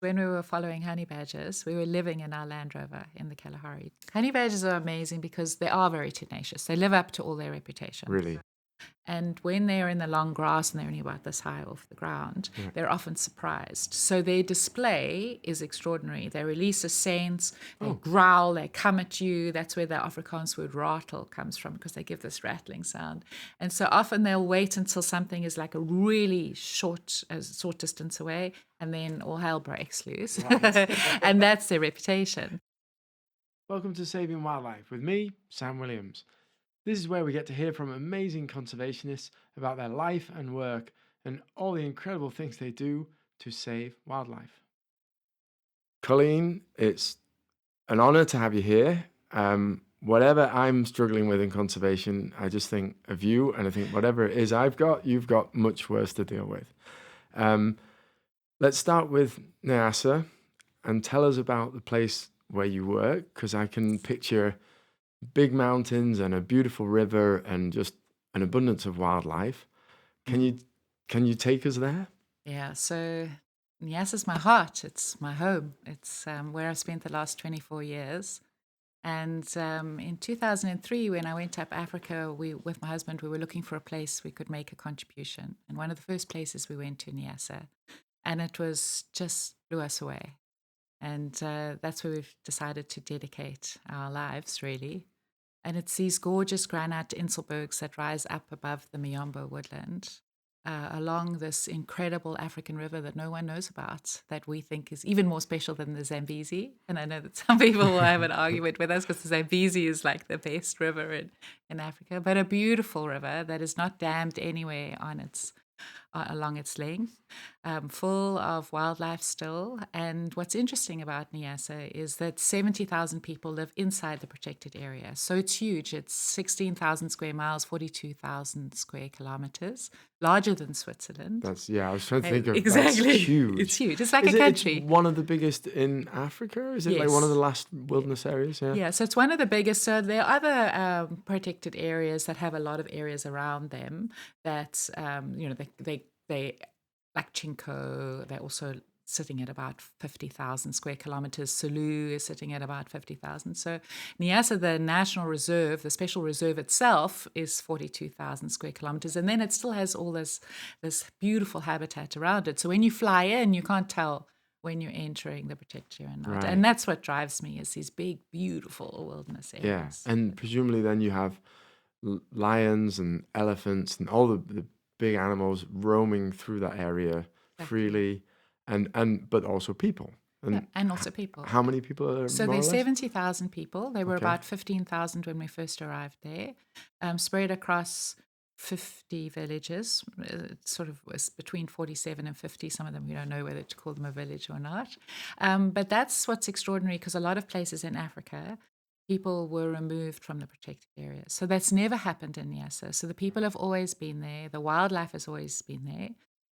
When we were following honey badgers, we were living in our Land Rover in the Kalahari. Honey badgers are amazing because they are very tenacious. They live up to all their reputation. Really? And when they're in the long grass and they're only about this high off the ground, Yeah. they're often surprised. So their display is extraordinary. They release a scent, they growl, they come at you. That's where the Afrikaans word rattle comes from, because they give this rattling sound. And so often they'll wait until something is like a really short distance away, and then all hell breaks loose. And that's their reputation. Welcome to Saving Wildlife with me, Sam Williams. This is where we get to hear from amazing conservationists about their life and work and all the incredible things they do to save wildlife. Colleen, it's an honor to have you here. Whatever I'm struggling with in conservation, I just think of you, and I think whatever it is you've got much worse to deal with. Let's start with Nyasa and tell us about the place where you work, because I can picture big mountains and a beautiful river and just an abundance of wildlife. Can you take us there? Yeah, so Nias is my heart. It's my home. It's where I've spent the last 24 years. And in 2003, when I went up Africa, with my husband, we were looking for a place we could make a contribution. And one of the first places we went to, Niassa, and it was just blew us away. And that's where we've decided to dedicate our lives, really. And it's these gorgeous granite inselbergs that rise up above the Miombo woodland, along this incredible African river that no one knows about, that we think is even more special than the Zambezi. And I know that some people will have an argument with us, because the Zambezi is like the best river in Africa, but a beautiful river that is not dammed anywhere along its length, full of wildlife still. And what's interesting about Niassa is that 70,000 people live inside the protected area. So it's huge. It's 16,000 square miles, 42,000 square kilometers, larger than Switzerland. I was trying to think of Exactly. That's huge. It's huge. It's like a country. It's one of the biggest in Africa? Is it like one of the last wilderness areas? Yeah. Yeah, so it's one of the biggest. So there are other protected areas that have a lot of areas around them that, they like Chinko, they're also sitting at about 50,000 square kilometers. Sulu is sitting at about 50,000. So Niassa, the national reserve, the special reserve itself, is 42,000 square kilometers. And then it still has all this beautiful habitat around it. So when you fly in, you can't tell when you're entering the protected area or not. Right. And that's what drives me, is these big, beautiful wilderness areas. Yeah, and presumably then you have lions and elephants and all the big animals roaming through that area freely, but also people. And also people. How many people are So more or there's less? 70,000 people. There were about 15,000 when we first arrived there, spread across 50 villages. It sort of was between 47 and 50. Some of them, we don't know whether to call them a village or not. But that's what's extraordinary, because a lot of places in Africa, people were removed from the protected areas. So that's never happened in Niassa. So the people have always been there. The wildlife has always been there.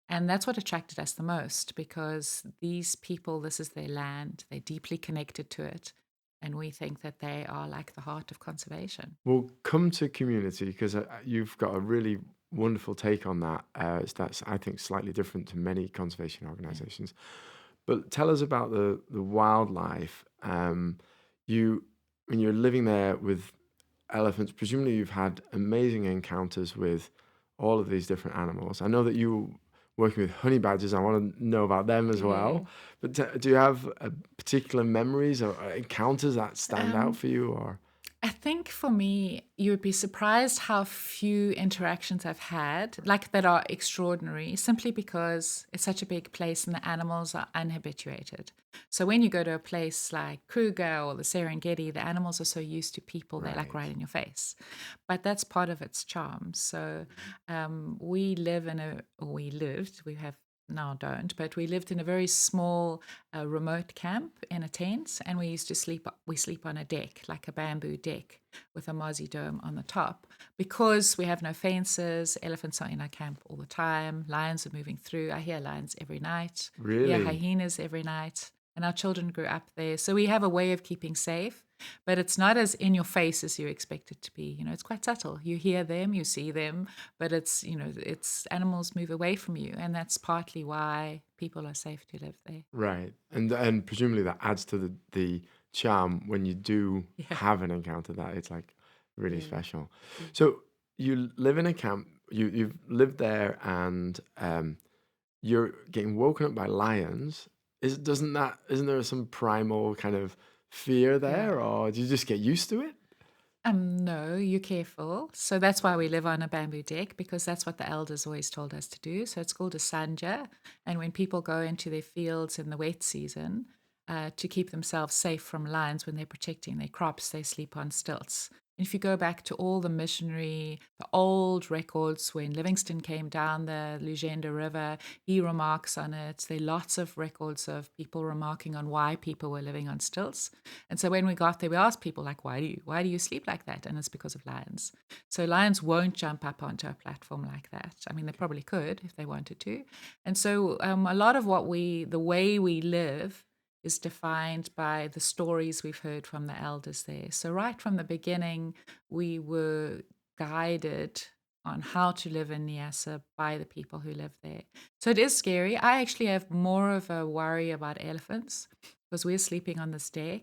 And that's what attracted us the most, because these people, this is their land. They're deeply connected to it. And we think that they are like the heart of conservation. We'll come to community, because you've got a really wonderful take on that. That's, I think, slightly different to many conservation organizations. But tell us about the wildlife. When you're living there with elephants, presumably you've had amazing encounters with all of these different animals. I know that you working with honey badgers. I want to know about them as well. But do you have particular memories or encounters that stand out for you? Or I think for me, you would be surprised how few interactions I've had, like that are extraordinary, simply because it's such a big place and the animals are unhabituated. So when you go to a place like Kruger or the Serengeti, the animals are so used to people, they're like right in your face. But that's part of its charm. So we have now don't, but we lived in a very small remote camp in a tent, and we used to sleep on a deck, like a bamboo deck with a mozzie dome on the top, because we have no fences. Elephants are in our camp all the time. Lions are moving through. I hear lions every night. Really? Yeah, hyenas every night. and our children grew up there. So we have a way of keeping safe, but it's not as in your face as you expect it to be. It's quite subtle. You hear them, you see them, but it's animals move away from you, and that's partly why people are safe to live there. Right. And presumably that adds to the charm when you do Yeah, have an encounter that it's like really yeah. special. Yeah. So you live in a camp, you've lived there and you're getting woken up by lions. Isn't there some primal kind of fear Yeah. there, or do you just get used to it? No, you're careful. So that's why we live on a bamboo deck, because that's what the elders always told us to do. So it's called a sanja. And when people go into their fields in the wet season, to keep themselves safe from lions when they're protecting their crops, they sleep on stilts. And if you go back to all the old records when Livingston came down the Lugenda River, he remarks on it. There are lots of records of people remarking on why people were living on stilts. And so when we got there, we asked people like, why do you sleep like that? And it's because of lions. So lions won't jump up onto a platform like that. I mean, they probably could if they wanted to. And so a lot of the way we live is defined by the stories we've heard from the elders there. So right from the beginning, we were guided on how to live in Niassa by the people who live there. So it is scary. I actually have more of a worry about elephants because we're sleeping on this deck,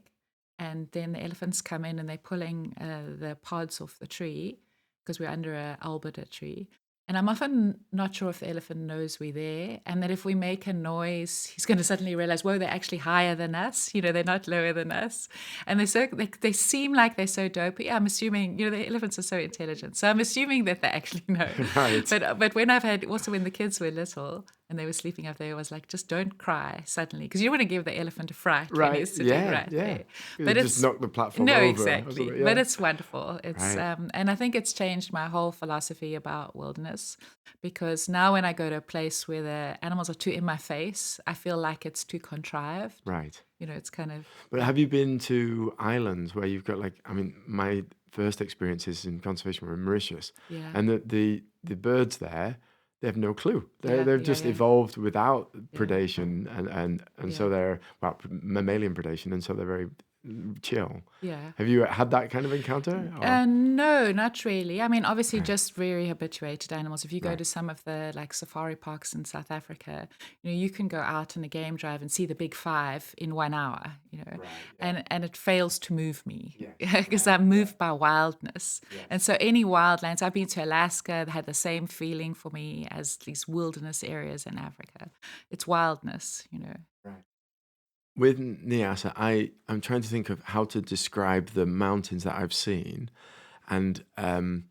and then the elephants come in and they're pulling the pods off the tree because we're under a albida tree. And I'm often not sure if the elephant knows we're there, and that if we make a noise, he's going to suddenly realize, whoa, they're actually higher than us. They're not lower than us. And they seem like they're so dopey. I'm assuming, the elephants are so intelligent. So I'm assuming that they actually know. Right. But when the kids were little and they were sleeping up there, I was like, just don't cry suddenly, because you don't want to give the elephant a fright when Right. he's sitting Yeah. right Yeah. there. You But just it's knock the platform no, over or exactly. something. But Yeah. it's wonderful. It's Right. and I think it's changed my whole philosophy about wilderness, because now when I go to a place where the animals are too in my face, I feel like it's too contrived. Right. It's kind of But have you been to islands where you've got my first experiences in conservation were in Mauritius, yeah, and the birds there, they have no clue. yeah, They've yeah, just yeah, evolved without yeah, predation and so yeah, they're mammalian predation, and so they're very chill. yeah. Have you had that kind of encounter? Or No, not really. I mean, obviously, right, just very habituated animals. If you go right, to some of the safari parks in South Africa, you can go out on a game drive and see the big five in 1 hour. right, yeah, And it fails to move me yes, because right, I'm yeah, moved by wildness. And yes, so any wildlands, I've been to Alaska, they had the same feeling for me as these wilderness areas in Africa. It's wildness. right. With Nyasa, I'm trying to think of how to describe the mountains that I've seen, and I'm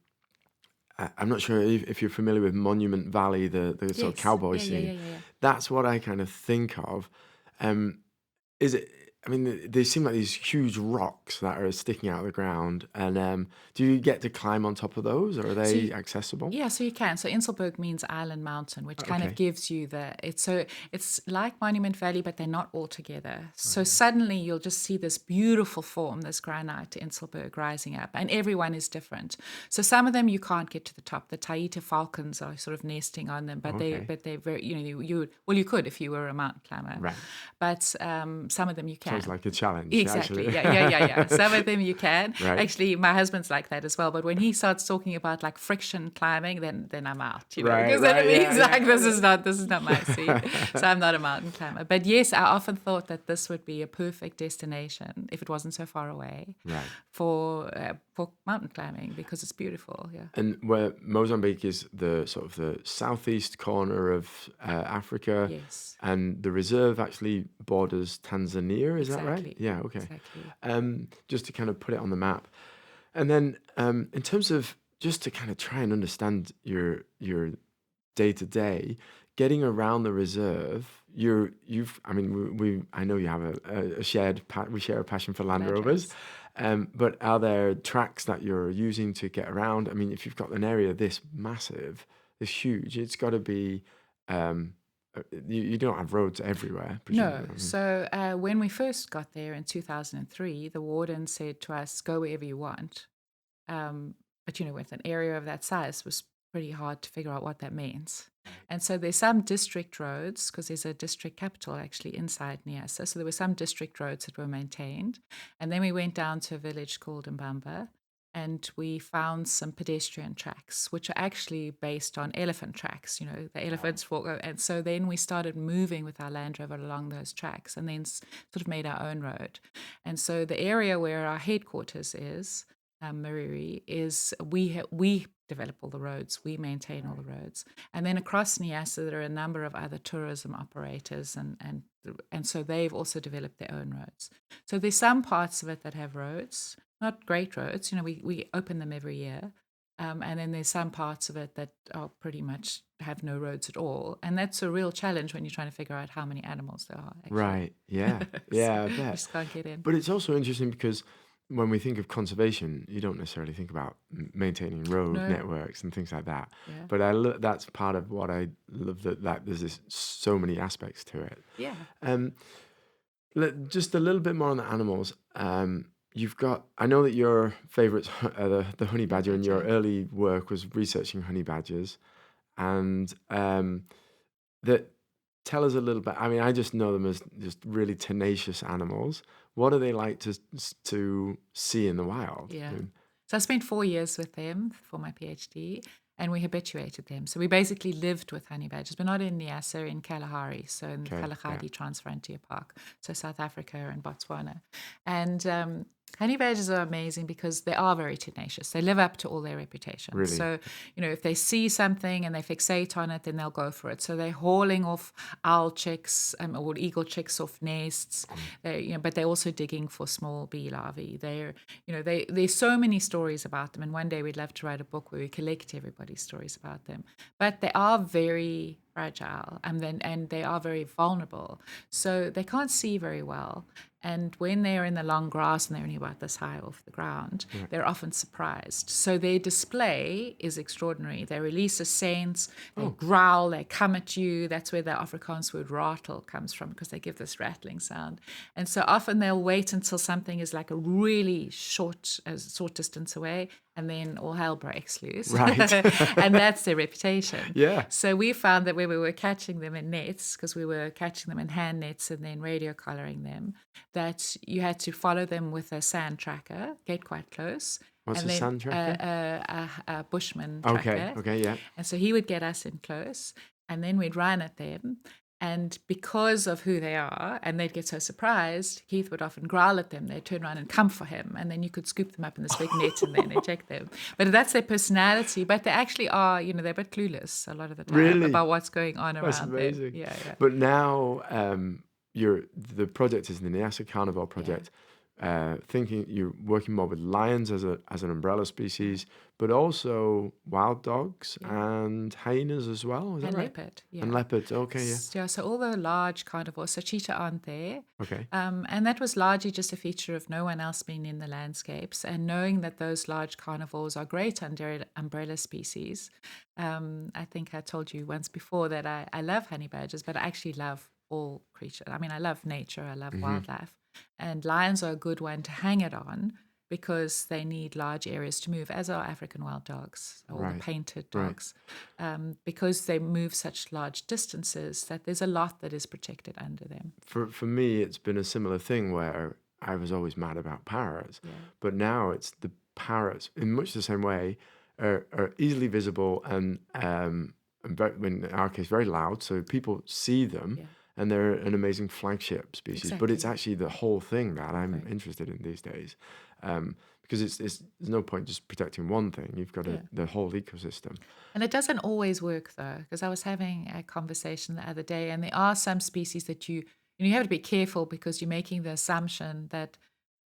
not sure if you're familiar with Monument Valley, the sort of Yes. cowboy Yeah, yeah, yeah, scene. yeah, yeah. That's what I kind of think of. Um, is it? I mean, they seem like these huge rocks that are sticking out of the ground. And do you get to climb on top of those, or are So they accessible? yeah, so you can. So Inselberg means island mountain, which kind of Okay. gives you it's like Monument Valley, but they're not all together. So Right. suddenly you'll just see this beautiful form, this granite Inselberg rising up, and everyone is different. So some of them you can't get to the top. The Taita falcons are sort of nesting on them, but Okay. they're very you could if you were a mountain climber, Right. but some of them you Sounds can. like a challenge, Exactly. actually. Yeah, yeah, yeah, yeah. Some of them you can. Right. Actually, my husband's like that as well. But when he starts talking about like friction climbing, then I'm out, Right. because then it Right. means Yeah. like this is not my scene. So I'm not a mountain climber. But yes, I often thought that this would be a perfect destination if it wasn't so far away Right. for mountain climbing, because it's beautiful. Yeah. And where Mozambique is the sort of the southeast corner of Africa, Yes. and the reserve actually borders Tanzania. Is that right? Exactly. Yeah. Okay. Exactly. Just to kind of put it on the map, and then in terms of just to kind of try and understand your day to day, getting around the reserve. I mean, I know you have we share a passion for Land Land Rovers. Rovers. But are there tracks that you're using to get around? I mean, if you've got an area this massive, this huge, it's got to be. Um, you don't have roads everywhere, No. presumably. I mean, So when we first got there in 2003, the warden said to us, "Go wherever you want." But with an area of that size, was pretty hard to figure out what that means. Right. And so there's some district roads, because there's a district capital actually inside Niassa. So there were some district roads that were maintained. And then we went down to a village called Mbamba, and we found some pedestrian tracks, which are actually based on elephant tracks. The elephants walk. And so then we started moving with our Land Rover along those tracks, and then sort of made our own road. And so the area where our headquarters is, Mariri, is we develop all the roads, we maintain all the roads, and then across Niassa there are a number of other tourism operators, and so they've also developed their own roads. So there's some parts of it that have roads, not great roads. We open them every year. And then there's some parts of it that are pretty much have no roads at all. And that's a real challenge when you're trying to figure out how many animals there are, actually. Right. Yeah. So Yeah, I you bet. just can't get in. But it's also interesting because when we think of conservation, you don't necessarily think about maintaining road No, networks and things like that. yeah. But that's part of what I love, that there's so many aspects to it. Yeah. Um, just a little bit more on the animals. I know that your favourites are the honey badger, and your Badger. early work was researching honey badgers. And that tell us a little bit. I mean, I just know them as just really tenacious animals. What are they like to see in the wild? Yeah. So I spent 4 years with them for my PhD, and we habituated them. So we basically lived with honey badgers, but not in Niassa, in Kalahari, so in the Okay, yeah, Kalahari Transfrontier Park, so South Africa and Botswana. And honey badgers are amazing because they are very tenacious. They live up to all their reputations. really. So, if they see something and they fixate on it, then they'll go for it. So they're hauling off owl chicks or eagle chicks off nests. But they're also digging for small bee larvae. There's so many stories about them. And one day we'd love to write a book where we collect everybody's stories about them. But they are very fragile, and they are very vulnerable. So they can't see very well. And when they're in the long grass and they're only about this high off the ground, they're often surprised. So their display is extraordinary. They release a scent, they growl, they come at you. That's where the Afrikaans word rattle comes from, because they give this rattling sound. And so often they'll wait until something is like a really short distance away, and then all hell breaks loose. Right. And that's their reputation. Yeah. So we found that when we were catching them in nets, because we were catching them in hand nets and then radio collaring them, that you had to follow them with a sand tracker, get quite close. What's And a then sand tracker? a bushman Okay. tracker. Okay. Yeah. And so he would get us in close, and then we'd run at them. And because of who they are, and they'd get so surprised, Keith would often growl at them. They'd turn around and come for him. And then you could scoop them up in this big net and then eject them. But that's their personality. But they actually are, they're a bit clueless a lot of the time Really? about what's going on That's around amazing. them. Yeah, yeah. But now the project is the Niassa Carnivore Project. Thinking you're working more with lions as an umbrella species, but also wild dogs and hyenas as well. Is that And right? leopard, yeah. And leopards. Okay, yeah. Yeah, so all the large carnivores, so cheetah aren't there. Okay. And that was largely just a feature of no one else being in the landscapes, and knowing that those large carnivores are great umbrella species. I think I told you once before that I love honey badgers, but I actually love all creatures. I mean, I love nature, I love wildlife. And lions are a good one to hang it on, because they need large areas to move, as are African wild dogs, or the painted dogs, because they move such large distances that there's a lot that is protected under them. For me, it's been a similar thing where I was always mad about parrots, but now it's the parrots, in much the same way, are easily visible and in our case, very loud, so people see them. Yeah. And they're an amazing flagship species, but it's Exactly. actually the whole thing that I'm interested in these days, because it's there's no point just protecting one thing. You've got the whole ecosystem. And it doesn't always work, though, because I was having a conversation the other day, and there are some species that you have to be careful, because you're making the assumption that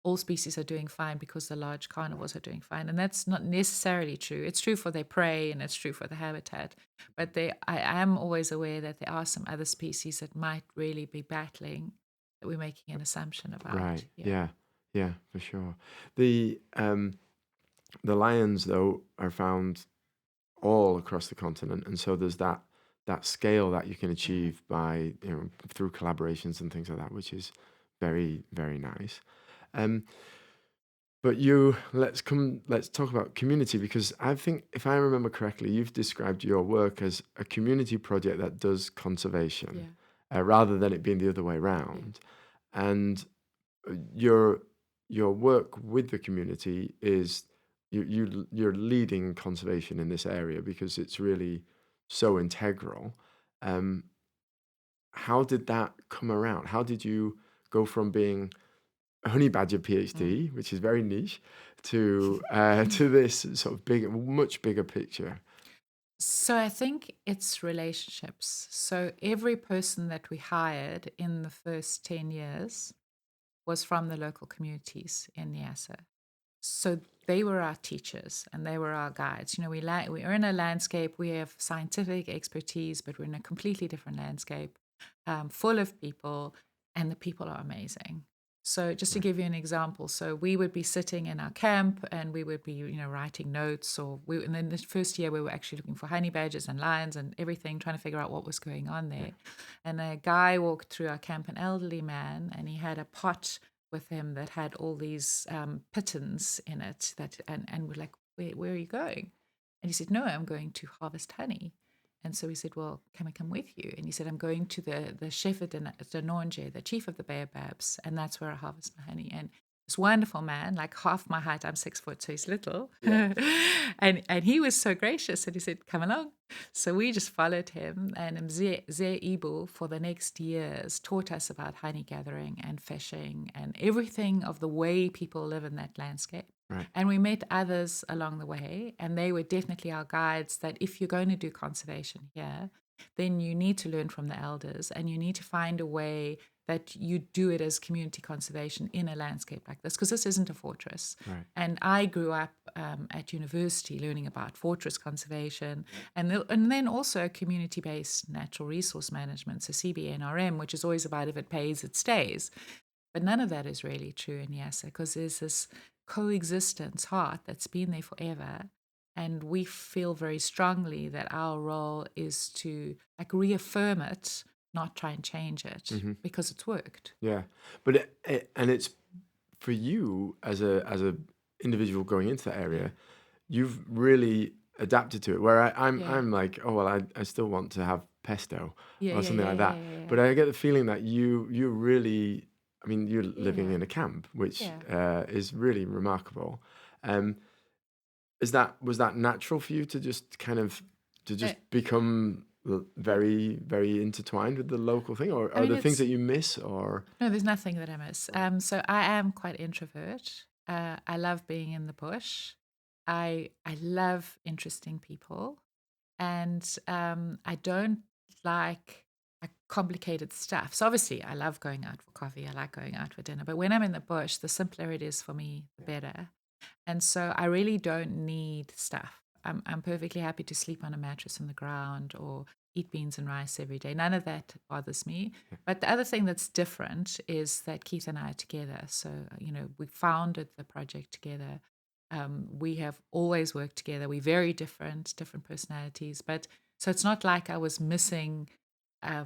all species are doing fine because the large carnivores are doing fine. And that's not necessarily true. It's true for their prey and it's true for the habitat. But I am always aware that there are some other species that might really be battling, that we're making an assumption about. Right. Yeah. Yeah, for sure. The lions, though, are found all across the continent, and so there's that scale that you can achieve by through collaborations and things like that, which is very, very nice. Um, But let's talk about community, because I think, if I remember correctly, you've described your work as a community project that does conservation, Yeah, rather than it being the other way yeah. around. And your work with the community is, you're leading conservation in this area because it's really so integral. Um, how did that come around? How did you go from being a honey badger Mm. PhD, which is very niche, to this sort of much bigger picture? So I think it's relationships. So every person that we hired in the first 10 years was from the local communities in Nyasa. So they were our teachers and they were our guides. You know, we are in a landscape, we have scientific expertise, but we're in a completely different landscape, full of people, and the people are amazing. So just to Right. give you an example, so we would be sitting in our camp and we would be, writing notes, and then the first year we were actually looking for honey badgers and lions and everything, trying to figure out what was going on Yeah. there. And a guy walked through our camp, an elderly man, and he had a pot with him that had all these pittons in it and we're like, where are you going? And he said, no, I'm going to harvest honey. And so we said, well, can we come with you? And he said, I'm going to the chef de Denonge, the chief of the Baobabs, and that's where I harvest my honey. And this wonderful man, like half my height, I'm 6 foot, so he's little. Yeah. And he was so gracious and he said, come along. So we just followed him, and Mzee Ibu for the next years taught us about honey gathering and fishing and everything of the way people live in that landscape. Right. And we met others along the way, and they were definitely our guides that if you're going to do conservation here, then you need to learn from the elders and you need to find a way that you do it as community conservation in a landscape like this, because this isn't a fortress. Right. And I grew up at university learning about fortress conservation and then also community based natural resource management, so CBNRM, which is always about if it pays, it stays. But none of that is really true in Yasa because there's this coexistence heart that's been there forever. And we feel very strongly that our role is to like reaffirm it, not try and change it Hmm. because it's worked. Yeah. But and it's for you as a individual going into that Yeah. area, you've really adapted to it. Where Yeah. I'm like, oh well, I still want to have pesto Yeah. or Yeah. something Yeah. like Yeah. that. Yeah. But I get the feeling that you really, I mean, you're living Yeah. in a camp, which Yeah. is really remarkable. Um, was that natural for you to just kind of to Yeah. just become very very intertwined with the local thing, or I are mean, there things it's that you miss, or? no, there's nothing that I miss. Right. So I am quite introvert. I love being in the bush. I love interesting people, and I don't like complicated stuff. So obviously, I love going out for coffee. I like going out for dinner. But when I'm in the bush, the simpler it is for me, the Yeah. better. And so I really don't need stuff. I'm perfectly happy to sleep on a mattress on the ground or eat beans and rice every day. None of that bothers me. Yeah. But the other thing that's different is that Keith and I are together. So, we founded the project together. We have always worked together. We're very different personalities. But so it's not like I was missing a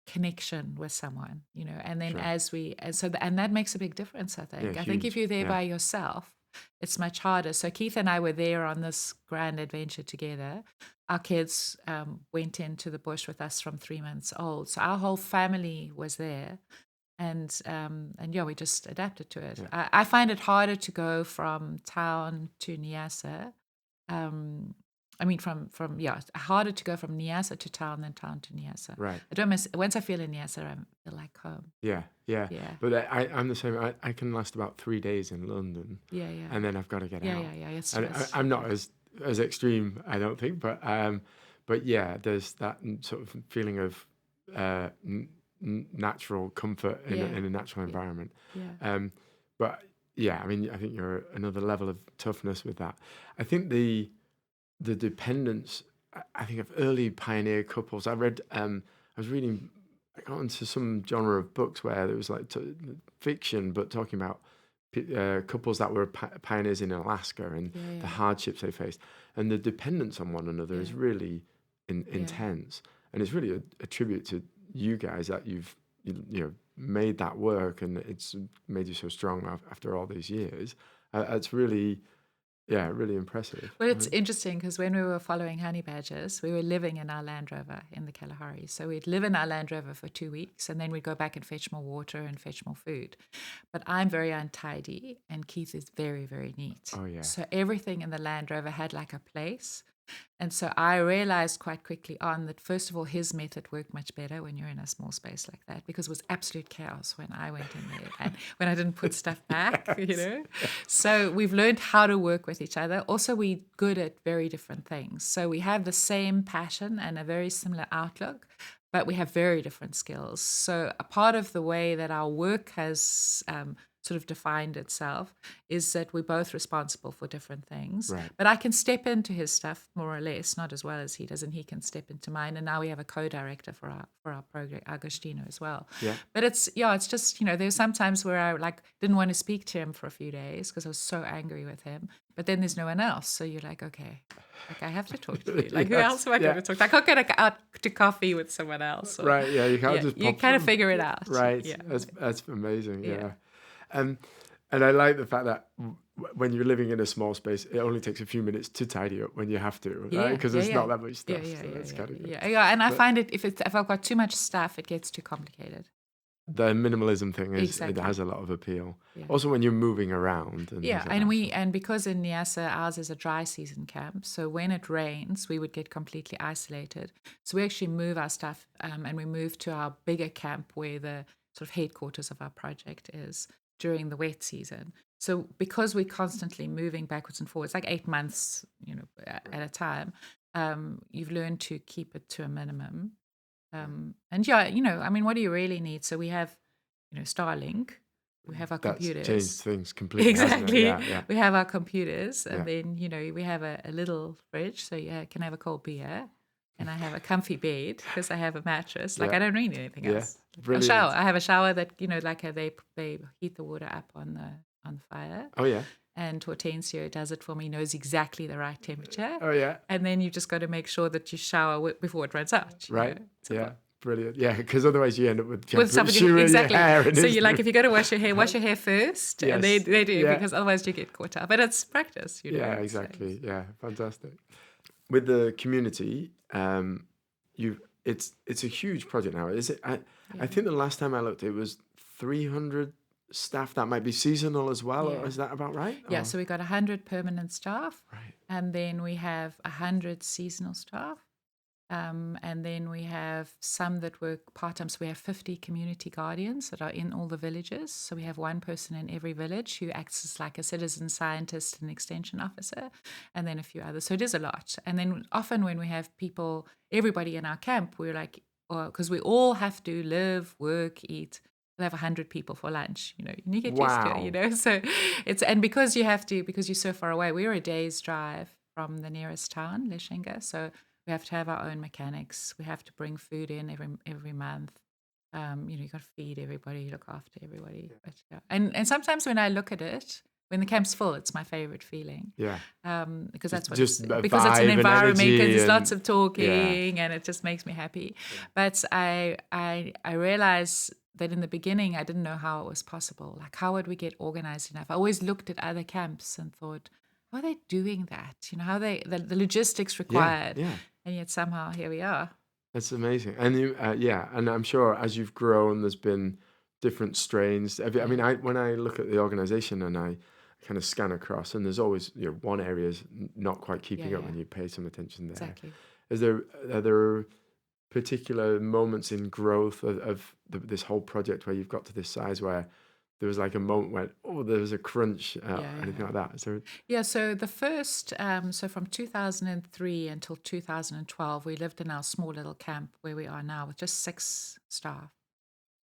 connection with someone, and then Sure. and that makes a big difference, I Yeah. think. I think if Huge. you're there Yeah. by yourself, it's much harder. So Keith and I were there on this grand adventure together. Our kids went into the bush with us from 3 months old. So our whole family was there. And yeah, we just adapted to it. Yeah. I find it harder to go from town to Nyasa. Um, I mean, from yeah, it's harder to go from Nyasa to town than town to Nyasa. Right. I don't miss once I feel in Nyasa, I feel like home. Yeah. Yeah. Yeah, But I'm the same. I can last about 3 days in London, yeah, yeah, and then I've got to get yeah, out. yeah, yeah. It's And just I'm not yeah, as extreme, I don't think, but yeah, there's that sort of feeling of uh, n- natural comfort yeah, in a natural yeah, environment. yeah, Um, but yeah, I mean, I think you're another level of toughness with that. I think the dependence, I think, of early pioneer couples. I was reading, I got into some genre of books where there was like fiction, but talking about couples that were pioneers in Alaska and yeah, the yeah, hardships they faced, and the dependence on one another is yeah, really yeah, intense, and it's really a tribute to you guys that you've made that work, and it's made you so strong after all these years. It's really, yeah, really impressive. Well, it's interesting because when we were following honey badgers, we were living in our Land Rover in the Kalahari. So we'd live in our Land Rover for 2 weeks, and then we'd go back and fetch more water and fetch more food. But I'm very untidy, and Keith is very, very neat. Oh yeah, So everything in the Land Rover had like a place. And so I realized quite quickly on that, first of all, his method worked much better when you're in a small space like that, because it was absolute chaos when I went in there and when I didn't put stuff back, yes. So we've learned how to work with each other. Also, we're good at very different things. So we have the same passion and a very similar outlook, but we have very different skills. So a part of the way that our work has sort of defined itself is that we're both responsible for different things. Right. But I can step into his stuff more or less, not as well as he does, and he can step into mine. And now we have a co-director for our program, Agostino, as well. Yeah. But it's just, there's sometimes where I like didn't want to speak to him for a few days because I was so angry with him. But then there's no one else. So you're like, okay, like I have to talk to you. Like who else am I going to talk to? I can't get out to coffee with someone else. Or, Right. Yeah. You can't just you pop kind of figure it out. Right. Yeah. That's amazing. Yeah. Yeah. And I like the fact that when you're living in a small space, it only takes a few minutes to tidy up when you have to, right? Because there's not that much stuff. So that's kind of good. Yeah. And I find it if I've got too much stuff, it gets too complicated. The minimalism thing is Exactly. it has a lot of appeal. Yeah. Also, when you're moving around. And Yeah, things like that. and because in Nyasa ours is a dry season camp, so when it rains, we would get completely isolated. So we actually move our stuff, and we move to our bigger camp where the sort of headquarters of our project is during the wet season. So because we're constantly moving backwards and forwards, like 8 months, at a time, you've learned to keep it to a minimum. And what do you really need? So we have, Starlink. We have our That's computers. changed things completely. Exactly. Hasn't it? Yeah. We have our computers, and Yeah. then we have a little fridge, so you can have a cold beer, and I have a comfy bed because I have a mattress. Like Yeah. I don't need anything Yeah. else. A Brilliant. shower. I have a shower that like they heat the water up on the fire. Oh yeah. And Hortensio does it for me. Knows exactly the right temperature. Oh yeah. And then you just got to make sure that you shower before it runs out. Right. Yeah. Brilliant. Yeah, because otherwise you end up with somebody shampoo in exactly. your hair. So you're like, if you got to wash your hair first, Yes. and they do Yeah. because otherwise you get caught up. But it's practice, Yeah, exactly. Yeah, fantastic. With the community, it's a huge project now. Is it? I think the last time I looked, it was 300 staff. That might be seasonal as well. Yeah. Or is that about right? Yeah, Or- so we got 100 permanent staff, Right. and then we have 100 seasonal staff. And then we have some that work part-time. So we have 50 community guardians that are in all the villages. So we have one person in every village who acts as like a citizen scientist and extension officer, and then a few others. So it is a lot. And then often when we have people, everybody in our camp, we're like, because we all have to live, work, eat. We'll have 100 people for lunch, and you get used to it, So and because you're so far away, we're a day's drive from the nearest town, Leshenga. So we have to have our own mechanics. We have to bring food in every month. You got to feed everybody, look after everybody. But, yeah. And sometimes when I look at it, when the camp's full, it's my favorite feeling. Yeah. Because that's what just it's, a because it's an vibe and environment. energy Because there's and- lots of talking, and it just makes me happy. But I realize that in the beginning I didn't know how it was possible. Like, how would we get organized enough? I always looked at other camps and thought, how are they doing that? How the logistics required. Yeah. And yet somehow here we are. That's amazing. And and I'm sure as you've grown, there's been different strains. I mean, when I look at the organization and I kind of scan across, and there's always one area is not quite keeping up, and you pay some attention there. Exactly. Are there particular moments in growth of this whole project where you've got to this size where there was like a moment where there was a crunch, anything like that? So so the first, so from 2003 until 2012, we lived in our small little camp where we are now with just 6 staff.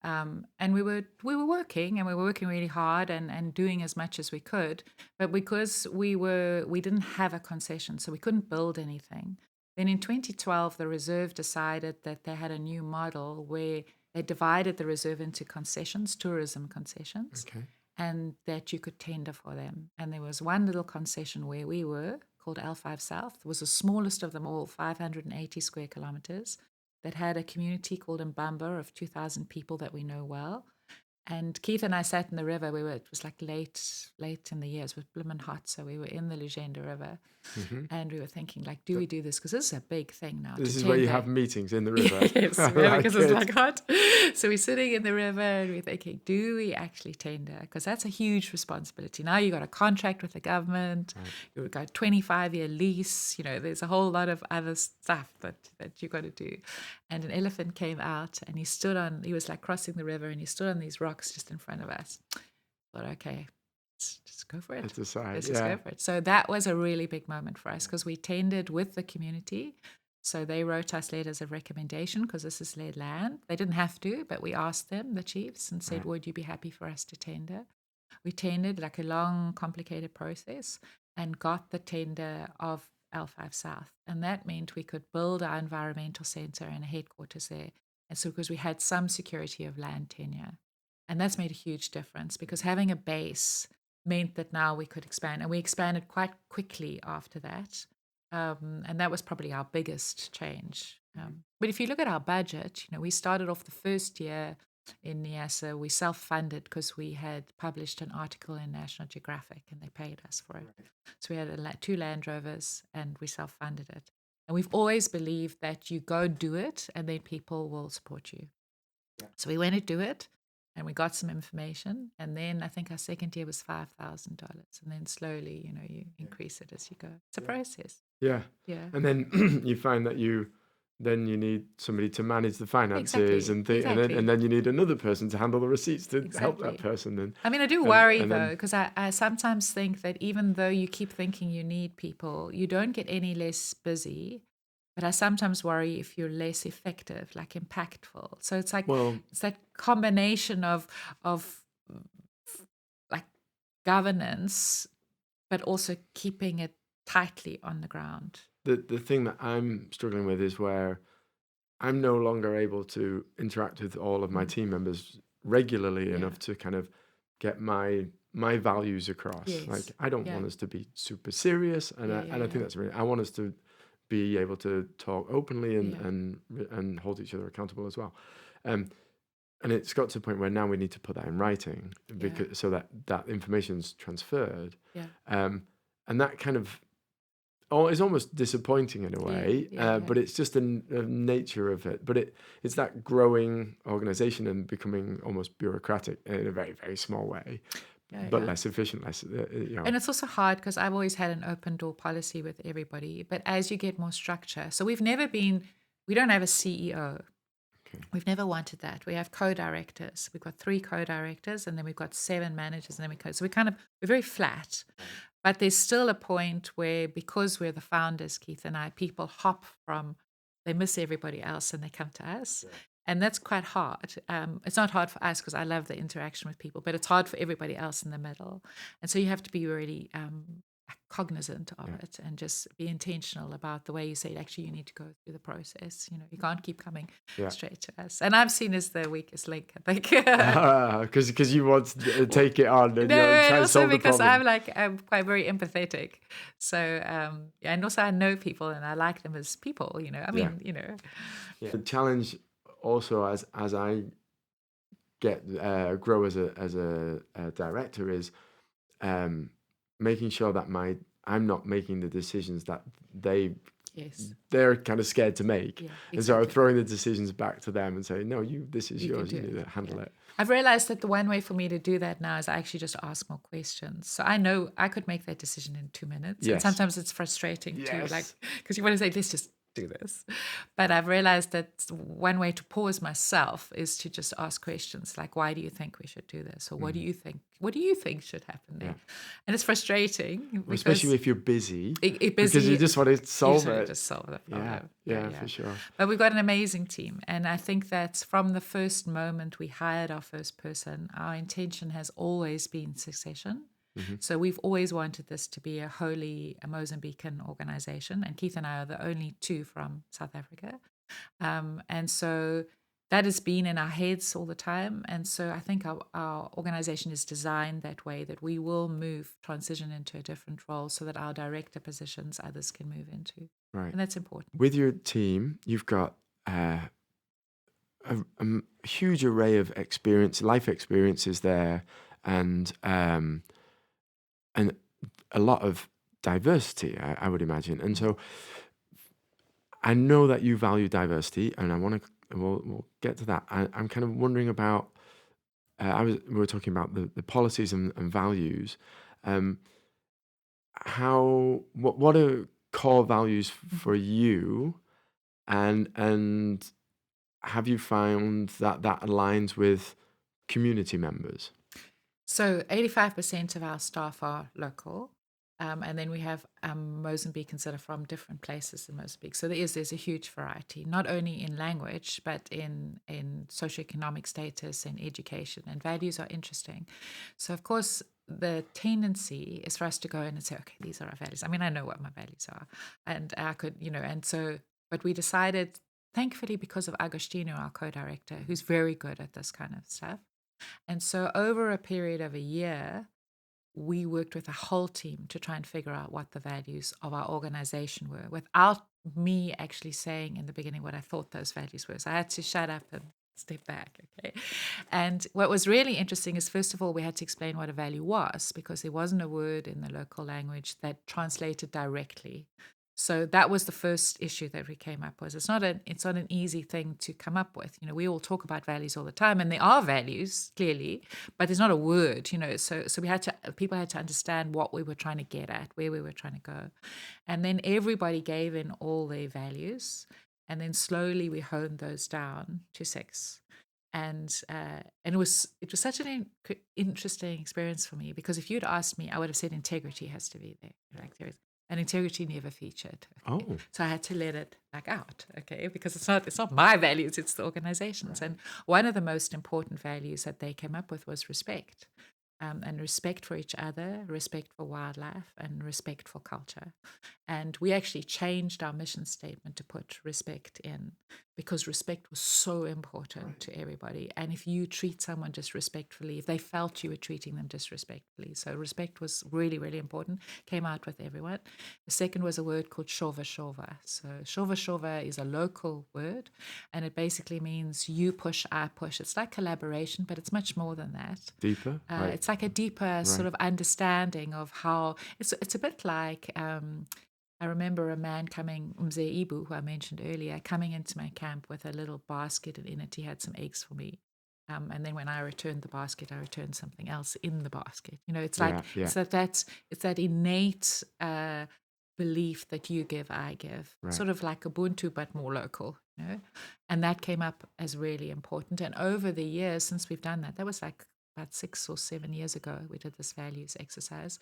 And we were working, and we were working really hard and doing as much as we could. But because we didn't have a concession, so we couldn't build anything. Then in 2012, the reserve decided that they had a new model where they divided the reserve into concessions, tourism concessions, okay. and that you could tender for them. And there was one little concession where we were called L5 South. It was the smallest of them all, 580 square kilometers, that had a community called Mbamba of 2,000 people that we know well. And Keith and I sat in the river. It was like late in the year. It was blooming hot. So we were in the Lugenda River Hmm. and we were thinking, like, do we do this? Because this is a big thing now to This is where you tender. have meetings in the river. Yes, I yeah, because like it's it. like hot. So we're sitting in the river and we're thinking, do we actually tender? Because that's a huge responsibility. Now you got a contract with the government, you've got a 25-year lease, there's a whole lot of other stuff that you got to do. And an elephant came out and he was like crossing the river and he stood on these rocks just in front of us. I thought, okay, let's just go for it. Let's decide. Let's just go for it. So that was a really big moment for us because we tendered with the community. So they wrote us letters of recommendation because this is their land. They didn't have to, but we asked them, the chiefs, and said, would you be happy for us to tender? We tendered like a long, complicated process and got the tender of L5 South. And that meant we could build our environmental center and a headquarters there. And so because we had some security of land tenure. And that's made a huge difference because having a base meant that now we could expand. And we expanded quite quickly after that. And that was probably our biggest change. But if you look at our budget, we started off the first year in NIASA, we self-funded because we had published an article in National Geographic and they paid us for it. So we had 2 Land Rovers and we self-funded it. And we've always believed that you go do it and then people will support you. Yeah. So we went to do it and we got some information. And then I think our second year was $5,000. And then slowly, you increase it as you go. It's a process. Yeah. Yeah. And then you find that then you need somebody to manage the finances and then you need another person to handle the receipts to help that person. And I mean, I do worry though, because I sometimes think that even though you keep thinking you need people, you don't get any less busy. But I sometimes worry if you're less effective, like impactful. So it's like it's that combination of like governance, but also keeping it tightly on the ground. The thing that I'm struggling with is where I'm no longer able to interact with all of my team members regularly enough to kind of get my values across. Yes. Like I don't want us to be super serious, and I think that's really. I want us to be able to talk openly and hold each other accountable as well. And it's got to the point where now we need to put that in writing because so that information's transferred. Yeah. And that kind of is almost disappointing in a way, but it's just the nature of it. But it's that growing organization and becoming almost bureaucratic in a very, very small way, but less efficient, And it's also hard because I've always had an open door policy with everybody. But as you get more structure, so we don't have a CEO. Okay. We've never wanted that. We have co-directors. We've got 3 co-directors, and then we've got 7 managers, and then so we're very flat. But there's still a point where, because we're the founders, Keith and I, people hop they miss everybody else and they come to us. Yeah. And that's quite hard. It's not hard for us because I love the interaction with people, but it's hard for everybody else in the middle. And so you have to be really cognizant of it and just be intentional about the way you say, actually, you need to go through the process. You can't keep coming straight to us. And I'm seen as the weakest link, I think. Because you want to take it on and try to solve the because problem. I'm quite very empathetic. So, and also I know people and I like them as people, The challenge also as I grow as a director is making sure that I'm not making the decisions that they're kind of scared to make. Yeah, exactly. And so I'm throwing the decisions back to them and saying, no, this is yours. You need to handle it. I've realized that the one way for me to do that now is I actually just ask more questions. So I know I could make that decision in 2 minutes. Yes. And sometimes it's frustrating too, because you want to say, let's just do this. But I've realized that one way to pause myself is to just ask questions like, why do you think we should do this? Or what do you think? What do you think should happen there? Yeah. And it's frustrating. Well, especially if you're busy. Because you just want to solve it. Just solve the problem. Yeah, for sure. But we've got an amazing team. And I think that from the first moment we hired our first person, our intention has always been succession. Mm-hmm. So we've always wanted this to be a wholly Mozambican organization, and Keith and I are the only 2 from South Africa. And so that has been in our heads all the time. And so I think our organization is designed that way, that we will transition into a different role so that our director positions others can move into. Right. And that's important. With your team, you've got a huge array of life experiences there, and and a lot of diversity, I would imagine. And so I know that you value diversity, and I want to. We'll get to that. I'm kind of wondering about. We were talking about the policies and values. Um, what are core values for you, and have you found that aligns with community members? So 85% of our staff are local. And then we have Mozambicans that are from different places in Mozambique. So there's a huge variety, not only in language, but in socioeconomic status and education. And values are interesting. So, of course, the tendency is for us to go in and say, okay, these are our values. I mean, I know what my values are. And I could, and so, but we decided, thankfully, because of Agostino, our co-director, who's very good at this kind of stuff. And so over a period of a year, we worked with a whole team to try and figure out what the values of our organization were without me actually saying in the beginning what I thought those values were. So I had to shut up and step back. Okay. And what was really interesting is, first of all, we had to explain what a value was, because there wasn't a word in the local language that translated directly. So that was the first issue that we came up with. It's not an easy thing to come up with. We all talk about values all the time, and there are values clearly, but there's not a word. So people had to understand what we were trying to get at, where we were trying to go, and then everybody gave in all their values, and then slowly we honed those down to 6. And it was such an interesting experience for me, because if you'd asked me, I would have said integrity has to be there. Like there is. And integrity never featured. Okay? Oh, So I had to let it out, okay? Because it's not my values, it's the organization's. And one of the most important values that they came up with was respect. And respect for each other, respect for wildlife, and respect for culture. And we actually changed our mission statement to put respect in, because respect was so important to everybody. And if you treat someone disrespectfully, if they felt you were treating them disrespectfully, so respect was really, really important, came out with everyone. The second was a word called shova shova. So shova shova is a local word, and it basically means you push, I push. It's like collaboration, but it's much more than that. deeper, right? It's like a deeper sort of understanding of how it's a bit like I remember a man coming, Mzee Ibu, who I mentioned earlier, coming into my camp with a little basket, and in it he had some eggs for me. And then when I returned the basket, I returned something else in the basket. It's like Yeah, it's that innate belief that you give, I give, right. sort of like Ubuntu but more local. And that came up as really important. And over the years since we've done that was like about 6 or 7 years ago, we did this values exercise.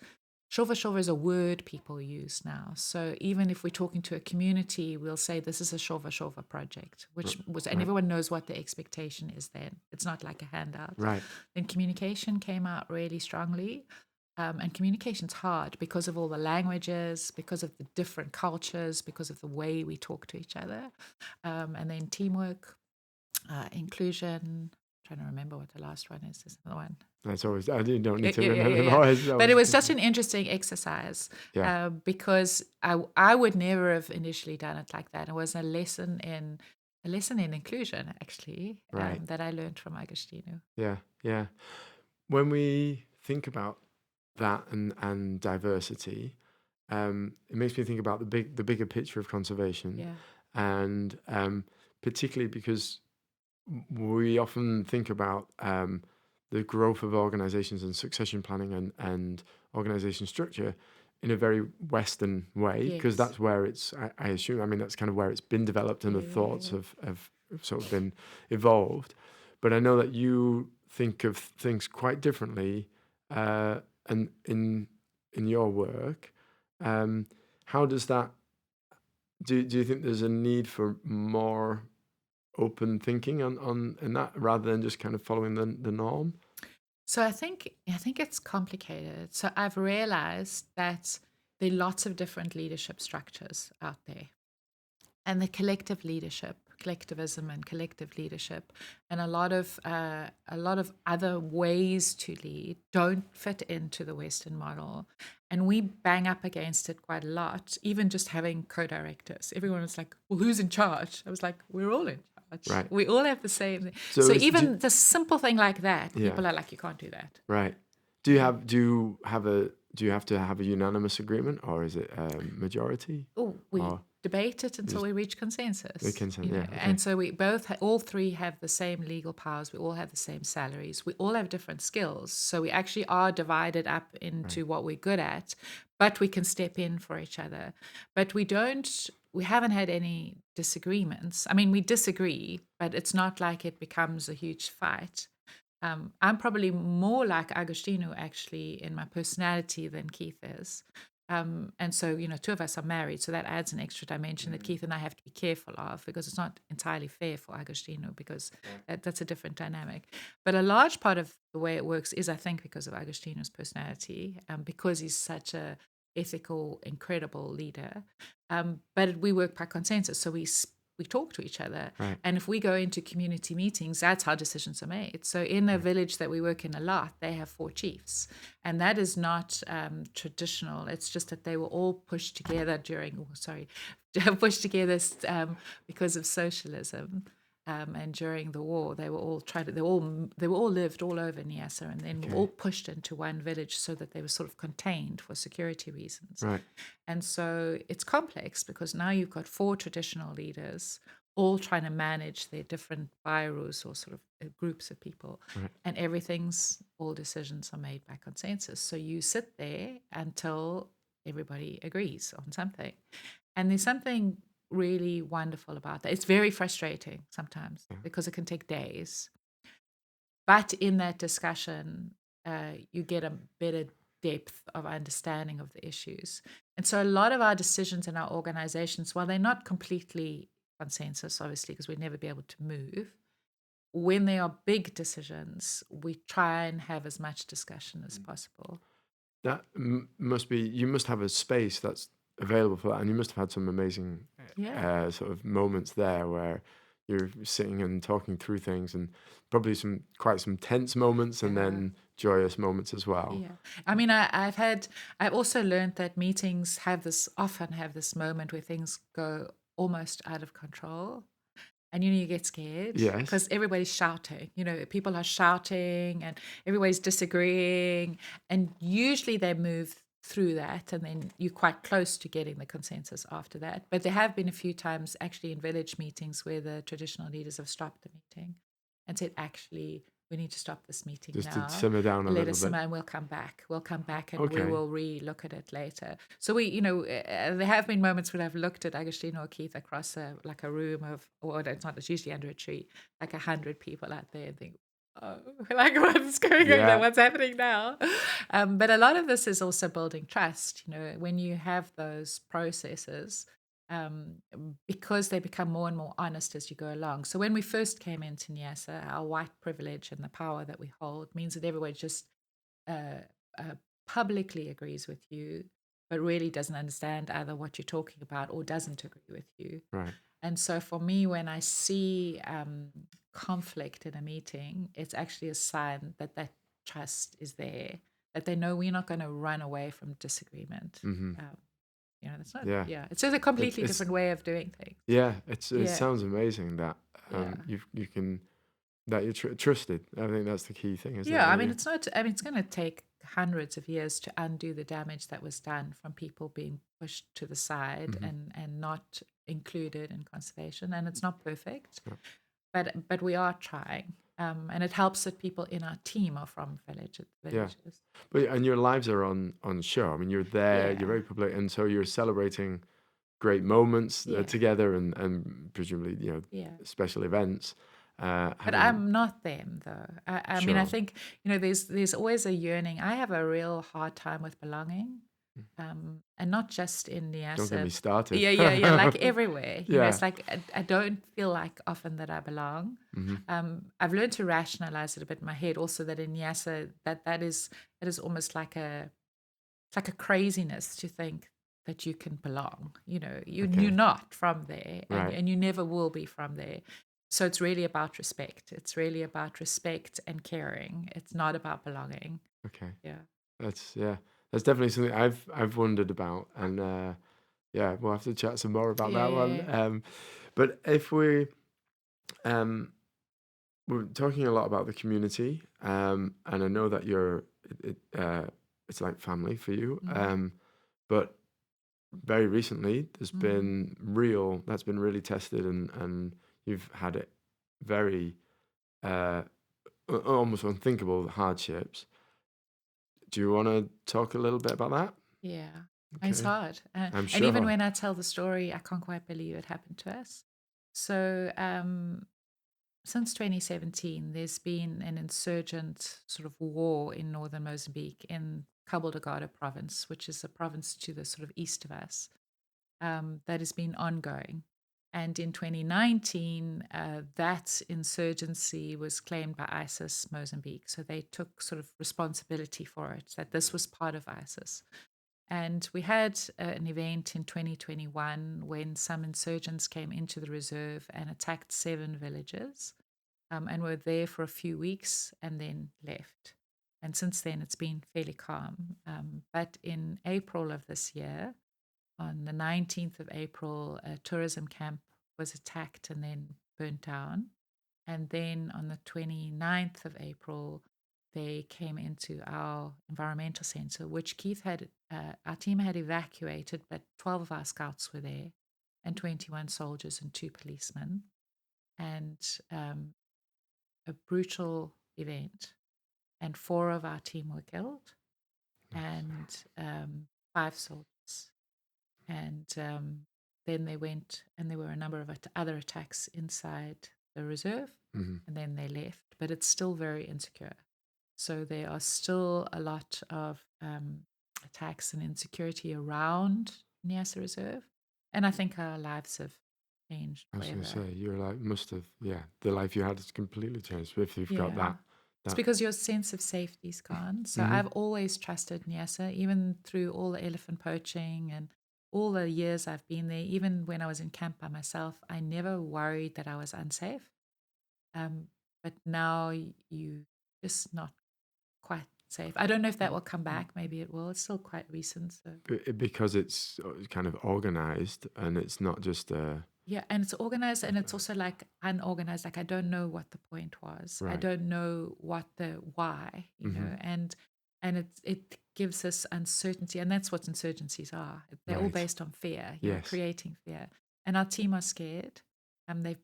Shova shova is a word people use now. So even if we're talking to a community, we'll say this is a shova shova project, and everyone knows what the expectation is then. It's not like a handout. Right. Then communication came out really strongly. And communication's hard because of all the languages, because of the different cultures, because of the way we talk to each other. And then teamwork, inclusion. I'm trying to remember what the last one is. There's another one. That's always, I don't need to remember them always. But it was such an interesting exercise because I would never have initially done it like that. It was a lesson in inclusion, actually, that I learned from Agostino. Yeah. When we think about that and diversity, it makes me think about the bigger picture of conservation, and particularly because we often think about the growth of organizations and succession planning and organization structure in a very Western way, because that's where I assume, I mean, that's kind of where it's been developed, and the thoughts have sort of been evolved. But I know that you think of things quite differently, and in your work, how does that, do you think there's a need for more open thinking on in that, rather than just kind of following the norm? So I think it's complicated. So I've realized that there are lots of different leadership structures out there, and the collectivism and collective leadership, and a lot of other ways to lead don't fit into the Western model, and we bang up against it quite a lot. Even just having co-directors, everyone was like, "Well, who's in charge?" I was like, "We're all in charge." arch. Right. We all have the same. So So is even the simple thing like that, yeah, people are like, you can't do that. right. Do you have to have a unanimous agreement, or is it majority, Oh, we or debate it until just we reach the consensus, consent? you know. Yeah. Okay. And so we both, all three have the same legal powers. We all have the same salaries. We all have different skills. So we actually are divided up Right. into what we're good at, but we can step in for each other. But we haven't had any disagreements. I mean, we disagree, but it's not like it becomes a huge fight. I'm probably more like Agostino actually in my personality than Keith is. And so, two of us are married, so that adds an extra dimension that Keith and I have to be careful of because it's not entirely fair for Agostino because that's a different dynamic. But a large part of the way it works is, I think, because of Agostino's personality, because he's such a ethical, incredible leader. But we work by consensus, so we talk to each other. Right. And if we go into community meetings, that's how decisions are made. So in a village that we work in a lot, they have 4 chiefs. And that is not traditional. It's just that they were all pushed together pushed together because of socialism. And during the war, they were all lived all over Niassa, and then were all pushed into one village so that they were sort of contained for security reasons. Right. And so it's complex because now you've got 4 traditional leaders all trying to manage their different virus or sort of groups of people. Right. And all decisions are made by consensus. So you sit there until everybody agrees on something. And there's something really wonderful about that. It's very frustrating sometimes because it can take days. But in that discussion, you get a better depth of understanding of the issues. And so a lot of our decisions in our organizations, while they're not completely consensus, obviously, because we'd never be able to move, when they are big decisions, we try and have as much discussion as possible. That must be, you must have a space that's available for that, and you must have had some amazing sort of moments there where you're sitting and talking through things, and probably quite some tense moments, and then joyous moments as well. Yeah. I mean, I've also learned that meetings often have this moment where things go almost out of control. And you get scared Yes. because everybody's shouting. People are shouting and everybody's disagreeing. And usually they move through that, and then you're quite close to getting the consensus after that. But there have been a few times actually in village meetings where the traditional leaders have stopped the meeting and said, actually, we need to stop this meeting Just now. to simmer down a Let little us bit. simmer, and we'll come back. We'll come back, and we Okay. will re-look at it later. So there have been moments when I've looked at Agostino or Keith across a room it's usually under a tree, like 100 people out there, and think, oh, like what's going on? What's happening now? But a lot of this is also building trust. When you have those processes, because they become more and more honest as you go along. So when we first came into Niassa, our white privilege and the power that we hold means that everybody just publicly agrees with you, but really doesn't understand either what you're talking about or doesn't agree with you. Right. And so for me, when I see conflict in a meeting, it's actually a sign that trust is there, that they know we're not going to run away from disagreement. Mm-hmm. That's not. Yeah, it's just a completely different way of doing things. Yeah, it sounds amazing that you can that you're trusted. I think that's the key thing, isn't it? Yeah, I mean, it's not. I mean, it's going to take hundreds of years to undo the damage that was done from people being pushed to the side and not included in conservation. And it's not perfect, but we are trying. And it helps that people in our team are from villages. And your lives are on show. I mean, you're there. You're very public, and so you're celebrating great moments together, and presumably special events. But I'm not them, though. I mean, I think there's always a yearning. I have a real hard time with belonging, and not just in the Don't get me asset. started. Yeah, like everywhere. It's like I don't feel like often that I belong. I've learned to rationalize it a bit in my head. Also, that in Niassa, that is almost like it's like a craziness to think that you can belong. You're not from there, and you never will be from there. So it's really about respect. It's really about respect and caring. It's not about belonging. Okay. Yeah. That's definitely something I've wondered about, and we'll have to chat some more about that one. But if we Um, we're talking a lot about the community, and I know that it's like family for you. Mm. But very recently, Mm. that's been really tested, and you've had it very uh, almost unthinkable hardships. Do you want to talk a little bit about that? Yeah, it's Okay, hard. I'm And even sure. when I tell the story, I can't quite believe it happened to us. So, since 2017, there's been an insurgent sort of war in northern Mozambique in Cabo Delgado province, which is a province to the sort of east of us, that has been ongoing. And in 2019, that insurgency was claimed by ISIS Mozambique. So they took sort of responsibility for it, that this was part of ISIS. And we had an event in 2021 when some insurgents came into the reserve and attacked 7 villages, and were there for a few weeks and then left. And since then, it's been fairly calm. But in April of this year, on the 19th of April, a tourism camp was attacked and then burnt down. And then on the 29th of April, they came into our environmental center, which our team had evacuated, but 12 of our scouts were there, and 21 soldiers and 2 policemen. And a brutal event. And 4 of our team were killed, and 5 soldiers. And then they went, and there were a number of other attacks inside the reserve, Hmm. and then they left. But it's still very insecure. So there are still a lot of attacks and insecurity around Niassa Reserve. And I think our lives have changed I was going to forever. say your life must have, yeah, the life you had has completely changed if you've got Yeah. It's that. because your sense of safety's gone. So Hmm. I've always trusted Nyasa, even through all the elephant poaching and all the years I've been there. Even when I was in camp by myself, I never worried that I was unsafe. Um, but now you just not quite safe. I don't know if that will come back. Maybe it will. It's still quite recent. So Because it's kind of organized and it's not just yeah, and it's organized and it's also like unorganized. Like I don't know what the point was. I right. don't know what the why, Hmm. and it gives us uncertainty, and that's what insurgencies are. They're all Right. based on fear. You're Yes. creating fear, and our team are scared. They've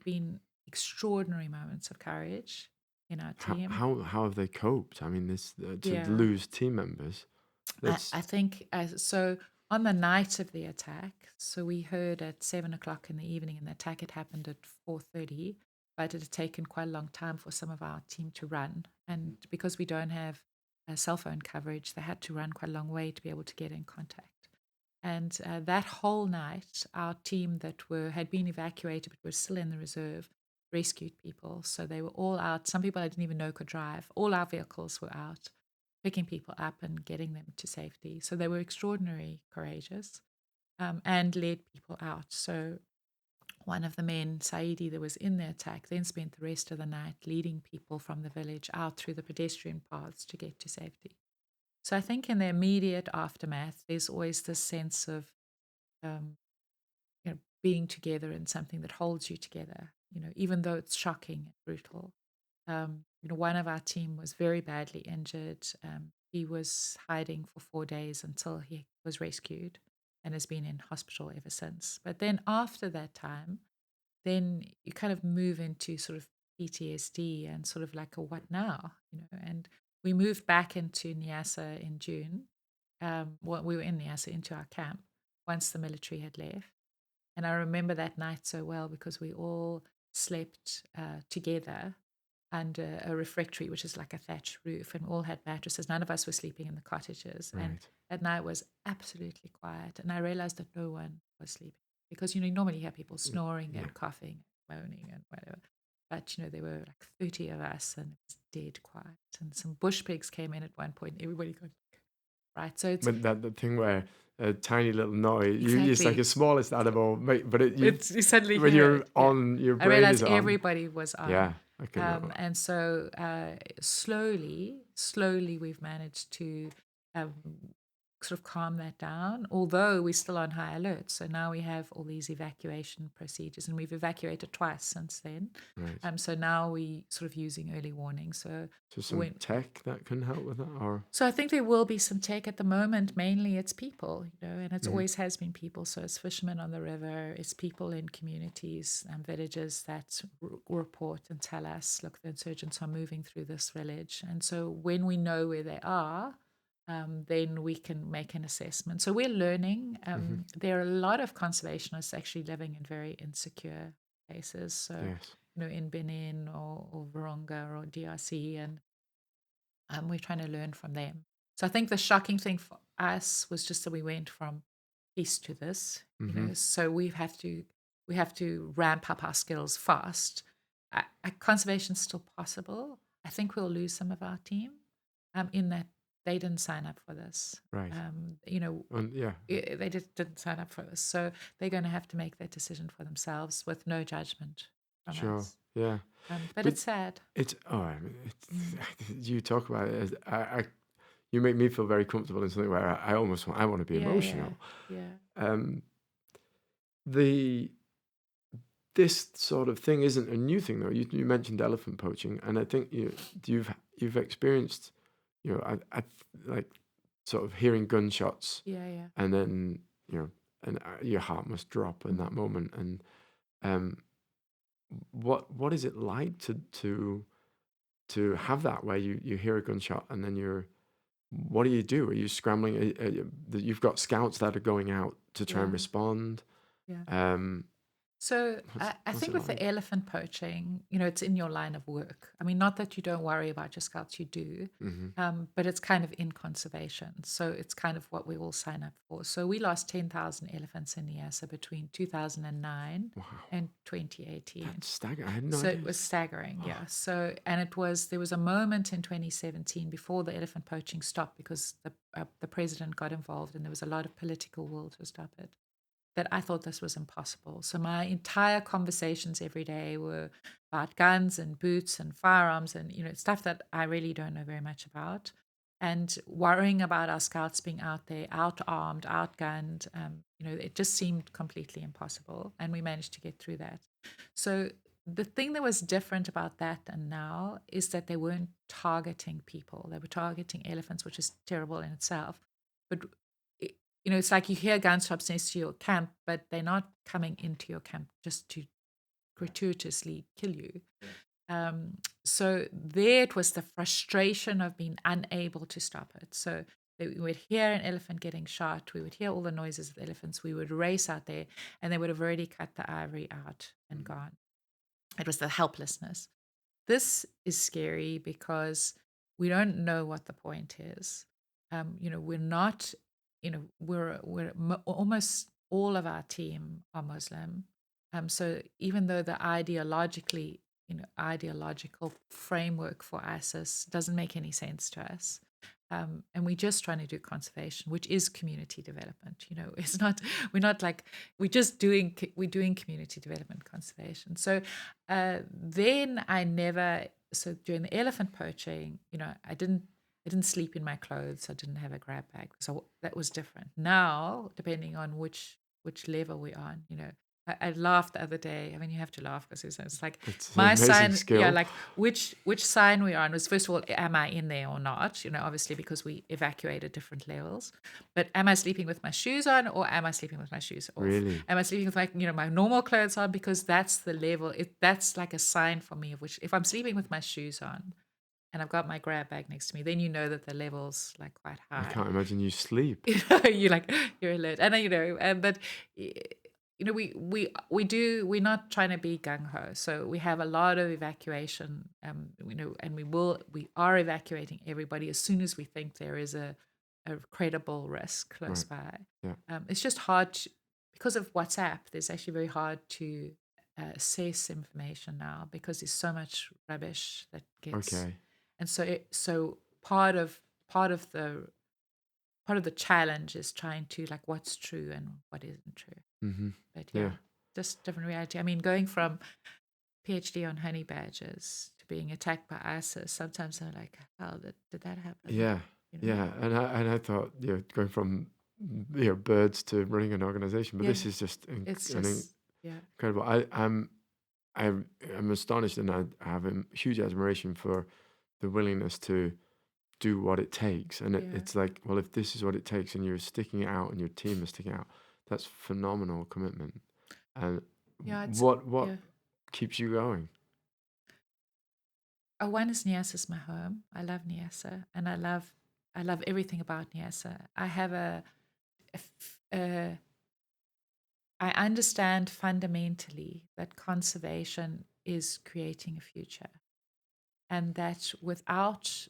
been extraordinary moments of courage in our team. How have they coped? I mean, this to Yeah, lose team members. I That's think so. On the night of the attack, so we heard at 7 o'clock in the evening, and the attack had happened at 4:30. But it had taken quite a long time for some of our team to run, and because we don't have cell phone coverage, they had to run quite a long way to be able to get in contact. And that whole night, our team that had been evacuated but were still in the reserve rescued people. So they were all out. Some people I didn't even know could drive. All our vehicles were out, picking people up and getting them to safety. So they were extraordinarily courageous, and led people out. So one of the men, Saidi, that was in the attack, then spent the rest of the night leading people from the village out through the pedestrian paths to get to safety. So I think in the immediate aftermath, there's always this sense of um, being together in something that holds you together. Even though it's shocking and brutal. One of our team was very badly injured. He was hiding for 4 days until he was rescued, and has been in hospital ever since. But then after that time, then you kind of move into sort of PTSD and sort of like a what now. And we moved back into Nyasa in June. Well, we were in Nyasa into our camp once the military had left. And I remember that night so well because we all slept together under a refectory, which is like a thatched roof, and we all had mattresses. None of us were sleeping in the cottages. And right. that night was absolutely quiet. And I realized that no one was sleeping because, you normally hear people snoring Yeah. and coughing and moaning and whatever. But, there were like 30 of us and it was dead quiet. And some bush pigs came in at one point. Everybody got right. So it's But that the thing where a tiny little noise, it's like exactly. the smallest animal, but You suddenly when hear you're it. Yeah. on, your I brain realized is on. everybody was on. Yeah, I can. And so slowly, we've managed to um, sort of calm that down, although we're still on high alert. So now we have all these evacuation procedures, and we've evacuated twice since then. Right. So now we sort of using early warning. So So some when tech that can help with that, or so I think there will be some tech at the moment. Mainly, it's people, and it's Mhm. always has been people. So it's fishermen on the river, it's people in communities and villages that report and tell us, look, the insurgents are moving through this village. And so when we know where they are, then we can make an assessment. So we're learning. There are a lot of conservationists actually living in very insecure places. So yes. in Benin or Virunga or DRC, and we're trying to learn from them. So I think the shocking thing for us was just that we went from east to this, Hmm. So we have to ramp up our skills fast. Conservation's still possible. I think we'll lose some of our team, in that they didn't sign up for this. Right. Um, And yeah, they didn't sign up for this, so they're going to have to make that decision for themselves with no judgment from sure. us. Yeah. But But it's sad. it's I mean, Mm. you talk about it as you make me feel very comfortable in something where I almost I want to be Yeah, yeah, emotional. yeah. Um, the this sort of thing isn't a new thing though. You mentioned elephant poaching, and I think you've experienced, I like sort of hearing gunshots, Yeah, yeah. and then and your heart must drop in that moment. And um, what is it like to have that where you hear a gunshot and then what do you do? Are you scrambling? You've got scouts that are going out to try and Yeah, respond. yeah. Um, So I what's think it with the like? elephant poaching, it's in your line of work. I mean, not that you don't worry about your scouts, you do, Hmm. but it's kind of in conservation. So it's kind of what we all sign up for. So we lost 10,000 elephants in Niassa between 2009 Wow, and 2018. that's staggering. I had no So it idea. was staggering, Oh, yeah. So, and there was a moment in 2017 before the elephant poaching stopped because the president got involved and there was a lot of political will to stop it, that I thought this was impossible. So my entire conversations every day were about guns and boots and firearms and stuff that I really don't know very much about, and worrying about our scouts being out there, out armed, outgunned. It just seemed completely impossible, and we managed to get through that. So the thing that was different about that and now is that they weren't targeting people; they were targeting elephants, which is terrible in itself. But it's like you hear gunshots next to your camp, but they're not coming into your camp just to gratuitously kill you. So there it was the frustration of being unable to stop it. So we would hear an elephant getting shot, we would hear all the noises of the elephants, we would race out there, and they would have already cut the ivory out and gone. It was the helplessness. This is scary because we don't know what the point is. We're not, almost all of our team are Muslim. So even though the ideological framework for ISIS doesn't make any sense to us, and we're just trying to do conservation, which is community development. It's not we're not like we're doing community development conservation. So then so during the elephant poaching, I didn't sleep in my clothes. I didn't have a grab bag. So that was different. Now, depending on which level we're on, I laughed the other day. I mean, you have to laugh because it's like it's an my amazing sign, yeah, skill. like which sign we're on was, first of all, am I in there or not? Obviously because we evacuated different levels. But am I sleeping with my shoes on or am I sleeping with my shoes off? Really? Am I sleeping with my normal clothes on? Because that's the level. That's like a sign for me of which, if I'm sleeping with my shoes on and I've got my grab bag next to me, then you know that the level's like quite I can't high. imagine you sleep. You're alert, and but we're not trying to be gung ho. So we have a lot of evacuation, and we are evacuating everybody as soon as we think there is a credible risk close Right. by. Yeah. It's just hard because of WhatsApp. There's actually very hard to assess information now because there's so much rubbish that gets, Okay. and so part of the challenge is trying to, like, what's true and what isn't true. Mm-hmm. But Yeah. yeah, just different reality. I mean, going from PhD on honey badgers to being attacked by ISIS, sometimes I'm like, how did that happen? Yeah. Yeah, and I thought, going from birds to running an organization, but Yeah, this is just it's just, yeah, incredible. I'm astonished, and I have a huge admiration for the willingness to do what it takes. And yeah, it's like, well, if this is what it takes, and you're sticking it out, and your team is sticking out, that's phenomenal commitment. And yeah, it's, what yeah. keeps you going? One is Niassa is my home. I love Niassa, and I love everything about Niassa. I have a f- a I understand fundamentally that conservation is creating a future, and that without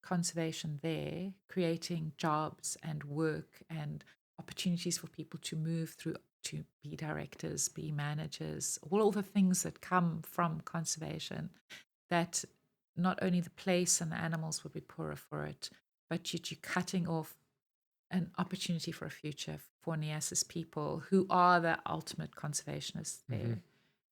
conservation there, creating jobs and work and opportunities for people to move through to be directors, be managers, all the things that come from conservation, that not only the place and the animals would be poorer for it, but you're cutting off an opportunity for a future for Nias's people who are the ultimate conservationists Hmm. there.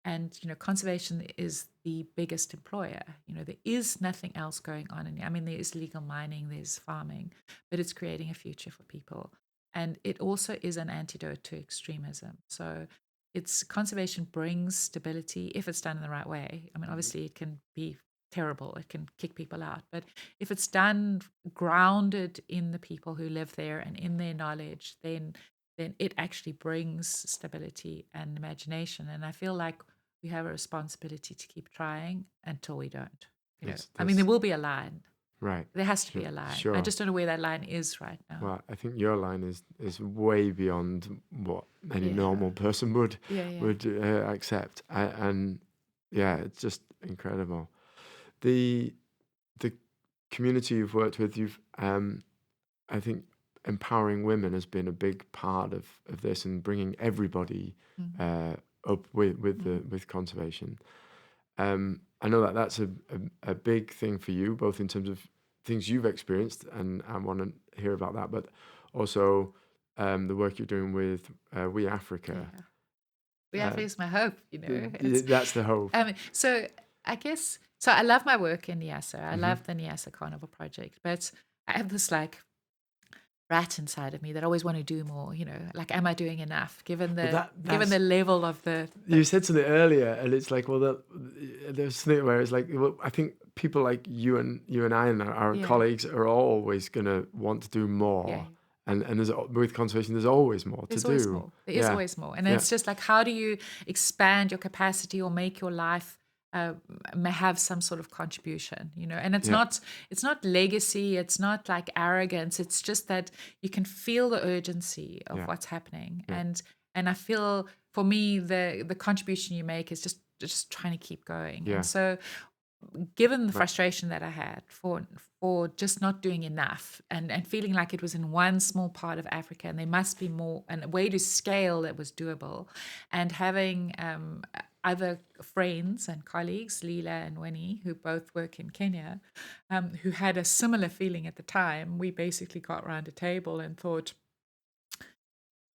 And conservation is the biggest employer. There is nothing else going on I mean, there is legal mining, there's farming, but it's creating a future for people. And it also is an antidote to extremism. So it's conservation brings stability if it's done in the right way. I mean, Hmm. obviously it can be terrible, it can kick people out, but if it's done grounded in the people who live there and in their knowledge, then it actually brings stability and imagination. And I feel like we have a responsibility to keep trying until we don't. It's I mean, there this will be a line. right. There has to be Sure. a line. I Sure. just don't know where that line is right now. Well, I think your line is way beyond what any Yeah. normal person would Yeah. Yeah. would accept, and yeah, it's just incredible. The the community you've worked with, I think empowering women has been a big part of this, and bringing everybody Mm-hmm. uh, up with conservation. I know that that's a big thing for you, both in terms of things you've experienced, and I want to hear about that, but also the work you're doing with We Africa. Yeah. We have Uh, is my hope. It's that's the hope. so I guess so. I love my work in Niassa. I Hmm. love the Niassa Carnival project, but I have this like rat inside of me that always want to do more. Like, am I doing enough given Well, given the that's level of the you said something earlier, and it's like, well, there's something where it's like, well, I think people like you and I and our yeah, colleagues are always gonna want to do yeah. more, and there's with conservation, there's always more to There's always do. more. There is Yeah, always more. And yeah, it's just like, how do you expand your capacity or make your life have some sort of contribution, And yeah, it's not legacy. It's not like arrogance. It's just that you can feel the urgency of yeah, what's happening. yeah. And I feel for me, the contribution you make is just trying to keep going. And Yeah. so given the Right. frustration that I had for just not doing enough and feeling like it was in one small part of Africa and there must be more and a way to scale that was doable, and having other friends and colleagues, Leela and Winnie, who both work in Kenya, who had a similar feeling at the time, we basically got around a table and thought,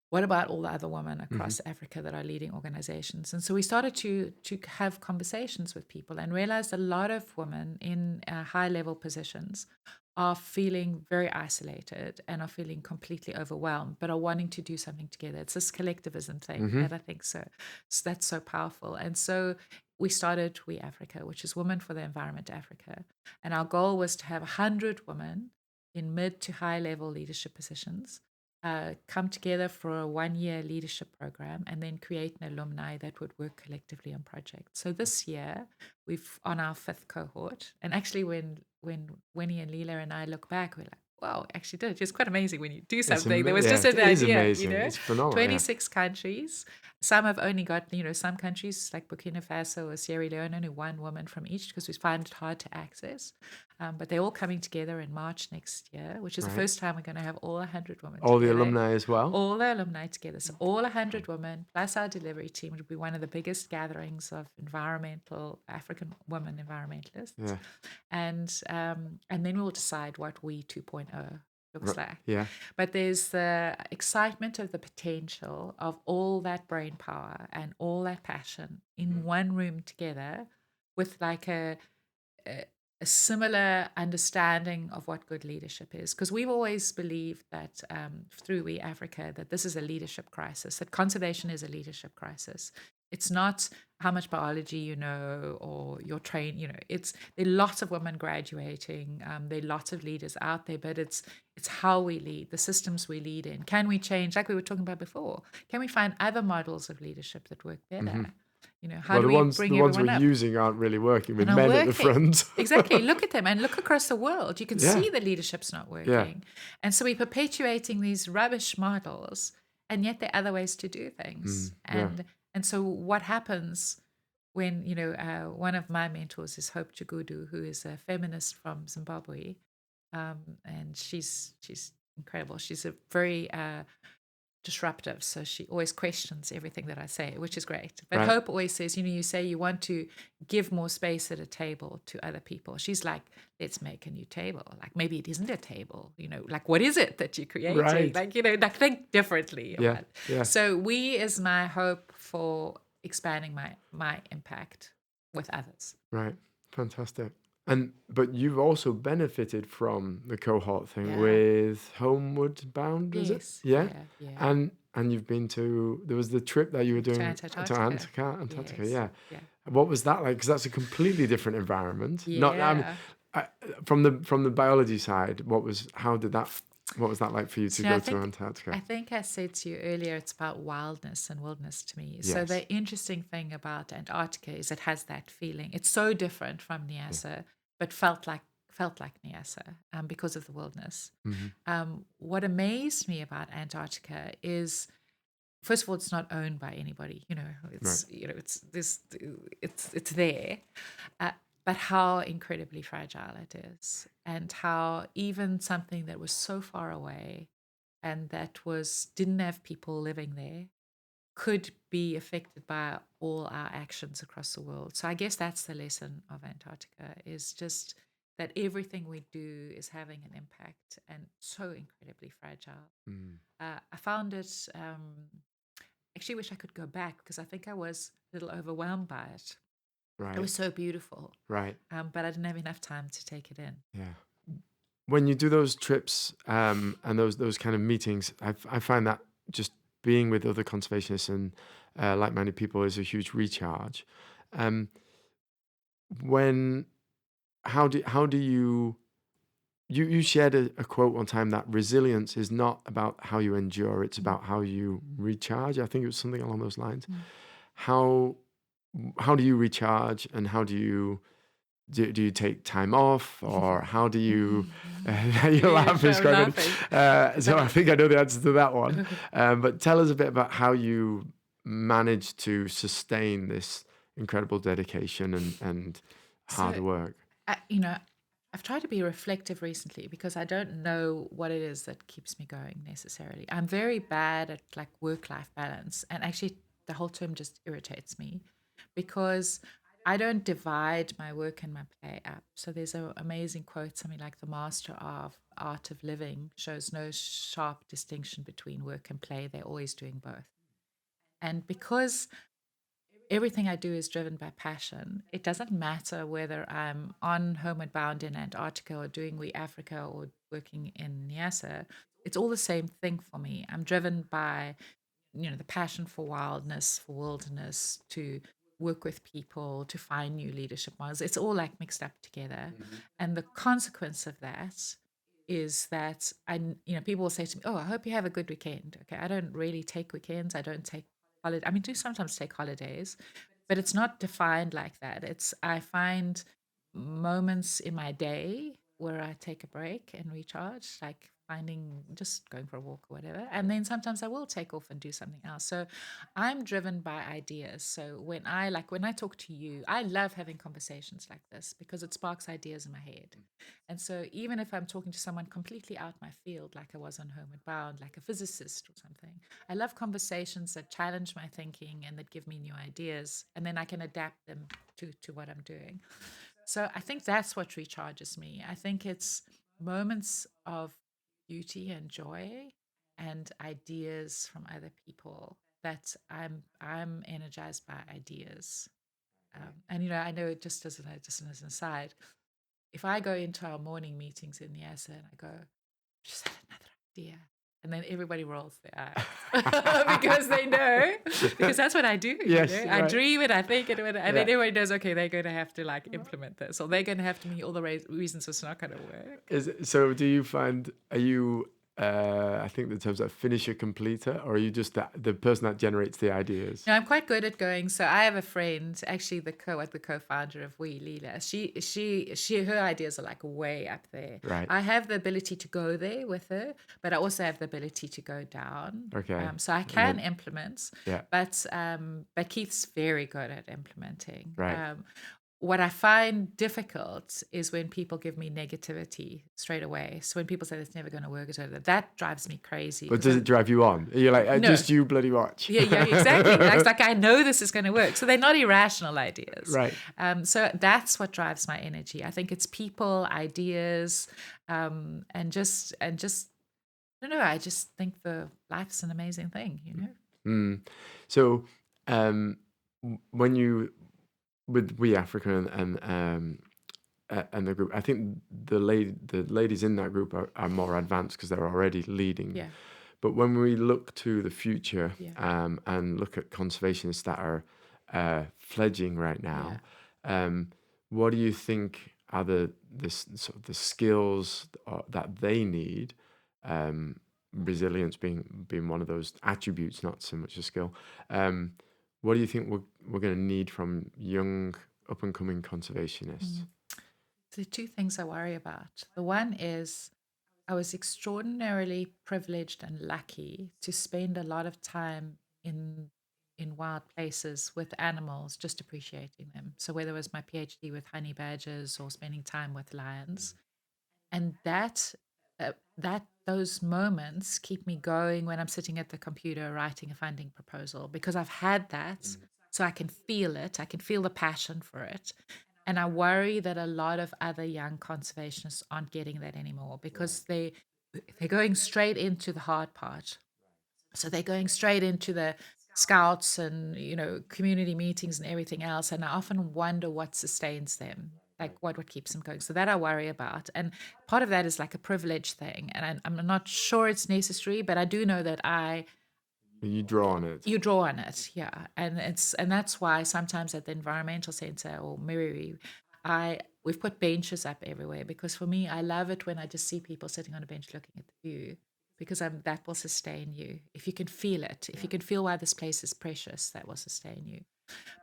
what about all the other women Hmm. across Africa that are leading organizations? And so we started to have conversations with people and realized a lot of women in high level positions are feeling very isolated and are feeling completely overwhelmed, but are wanting to do something together. It's this collectivism thing Hmm. that I think so that's so powerful. And so we started We Africa, which is Women for the Environment Africa. And our goal was to have 100 women in mid to high level leadership positions come together for a 1 year leadership program and then create an alumni that would work collectively on projects. So this year we've on our fifth cohort, and actually when Winnie and Leela and I look back, we're like, wow, actually did it. It's quite amazing when you do something. There was Yeah, just it an is idea, amazing. It's phenomenal. Yeah. 26 countries. Some have only got, some countries like Burkina Faso or Sierra Leone, only one woman from each because we find it hard to access. But they're all coming together in March next year, which is the Right. first time we're going to have all 100 women All the together, alumni as well. all the alumni together. So all 100 women plus our delivery team would be one of the biggest gatherings of African women environmentalists. Yeah. And then we'll decide what We 2.0 looks like. Yeah. But there's the excitement of the potential of all that brain power and all that passion in one room together with like a a similar understanding of what good leadership is. Because we've always believed that through We Africa, that this is a leadership crisis, that conservation is a leadership crisis. It's not how much biology you know or your train, there are lots of women graduating, there are lots of leaders out there, but it's how we lead, the systems we lead in. Can we change, like we were talking about before, can we find other models of leadership that work better? How Well, do the we ones bring the ones we're everyone up? using aren't really working with And are men at the working. front. Exactly. Look at them and look across the world. You can Yeah, see the leadership's not yeah, working. And so we're perpetuating these rubbish models, and yet there are other ways to do things. yeah, And so what happens when, one of my mentors is Hope Chigudu, who is a feminist from Zimbabwe. And she's incredible. She's a very disruptive. So she always questions everything that I say, which is great. But right, Hope always says, you say you want to give more space at a table to other people. She's like, let's make a new table. Like maybe it isn't a table, like what is it that you're creating? right, Like, like think differently yeah, about it. yeah, So we is my hope for expanding my impact with others. right. Fantastic. But you've also benefited from the cohort thing Yeah. with Homeward Bound, is it? Yes. Yeah. Yeah. Yeah. And you've been to, there was the trip that you were To doing to Antarctica. Antarctica, Yes. yeah. Yeah. What was that like? Because that's a completely different environment. Not, I mean, Yeah. I, from the biology side, what was that like for you to So go I to think Antarctica? I think I said to you earlier, it's about wildness and wilderness to me. So Yes. the interesting thing about Antarctica is it has that feeling. It's so different from Yeah. Nyasa, but felt like Nyasa because of the wilderness. Hmm. What amazed me about Antarctica is, first of all, it's not owned by anybody. Right. It's this, it's there, uh, but how incredibly fragile it is, and how even something that was so far away, and that was didn't have people living there, could be affected by all our actions across the world. So I guess that's the lesson of Antarctica, is just that everything we do is having an impact and so incredibly fragile. Mm. I found it. Actually wish I could go back because I think I was a little overwhelmed by it. It Right. was so beautiful, Right. but I didn't have enough time to take it in. Yeah. When you do those trips and those kind of meetings, I find that just being with other conservationists and like-minded people is a huge recharge. Um, when how do you shared a quote one time that resilience is not about how you endure, it's about how you recharge. I think it was something along those lines. Mm. How how do you recharge, and how do you take time off, or how do you you're Yeah, laughing, it's I'm quite funny. laughing. So I think I know the answer to that one. But tell us a bit about how you manage to sustain this incredible dedication and hard So, work. I, I've tried to be reflective recently because I don't know what it is that keeps me going necessarily. I'm very bad at like work-life balance, and actually the whole term just irritates me because I don't divide my work and my play up. So there's an amazing quote, something like the master of art of living shows no sharp distinction between work and play. They're always doing both. And because everything I do is driven by passion, it doesn't matter whether I'm on Homeward Bound in Antarctica or doing We Africa or working in Nyasa. It's all the same thing for me. I'm driven by, the passion for wildness, for wilderness, to work with people, to find new leadership models. It's all like mixed up together. And the consequence of that is that people will say to me, "Oh, I hope you have a good weekend." Okay, I don't really take weekends. I don't take holiday. I mean, do sometimes take holidays, but it's not defined like that. I find moments in my day where I take a break and recharge, like finding just going for a walk or whatever. And then sometimes I will take off and do something else. So I'm driven by ideas. So when I talk to you, I love having conversations like this because it sparks ideas in my head. And so even if I'm talking to someone completely out my field, like I was on Homeward Bound, like a physicist or something, I love conversations that challenge my thinking and that give me new ideas, and then I can adapt them to what I'm doing. So I think that's what recharges me. I think it's moments of beauty and joy and ideas from other people that I'm energized by ideas. And I know, just as an aside, if I go into our morning meetings in Nyasa and I go, just had another idea. And then everybody rolls their eyes because they know, because that's what I do. Yes, I right. dream it, I think it, and then Yeah. everybody knows, okay, they're going to have to like implement this, or they're going to have to meet all the reasons it's not going to work. So do you find, are you, I think the term's like finisher completer, or are you just the person that generates the ideas? No, I'm quite good at going. So I have a friend, actually the co-founder of We Leela. Her ideas are like way up there. Right. I have the ability to go there with her, but I also have the ability to go down. Okay. So I And can then, implement, yeah, but Keith's very good at implementing. right. What I find difficult is when people give me negativity straight away. So when people say it's never going to work, that drives me crazy. But does it drive you on? You're like, No. just you bloody watch. Yeah, exactly. It's like, I know this is going to work. So they're not irrational ideas. Right. So that's what drives my energy. I think it's people, ideas, and just, I don't know. I just think the life's an amazing thing, So, when you, with We Africa and the group, I think the ladies in that group are more advanced because they're already leading. Yeah. But when we look to the future, Yeah. and look at conservationists that are fledging right now, what do you think are sort of the skills that they need? Resilience being one of those attributes, not so much a skill. What do you think we're going to need from young up and coming conservationists? The two things I worry about. The one is I was extraordinarily privileged and lucky to spend a lot of time in wild places with animals, just appreciating them. So whether it was my PhD with honey badgers or spending time with lions, and that those moments keep me going when I'm sitting at the computer writing a funding proposal, because I've had that, so I can feel it. I can feel the passion for it. And I worry that a lot of other young conservationists aren't getting that anymore because they're going straight into the hard part. So they're going straight into the scouts and community meetings and everything else. And I often wonder what sustains them, like what keeps them going. So that I worry about. And part of that is like a privilege thing. And I'm not sure it's necessary, but I do know that You draw on it. you draw on it, yeah, and that's why sometimes at the environmental center or Miriri, we've put benches up everywhere, because for me, I love it when I just see people sitting on a bench looking at the view, because that will sustain you if you can feel it. If you can feel why this place is precious, that will sustain you.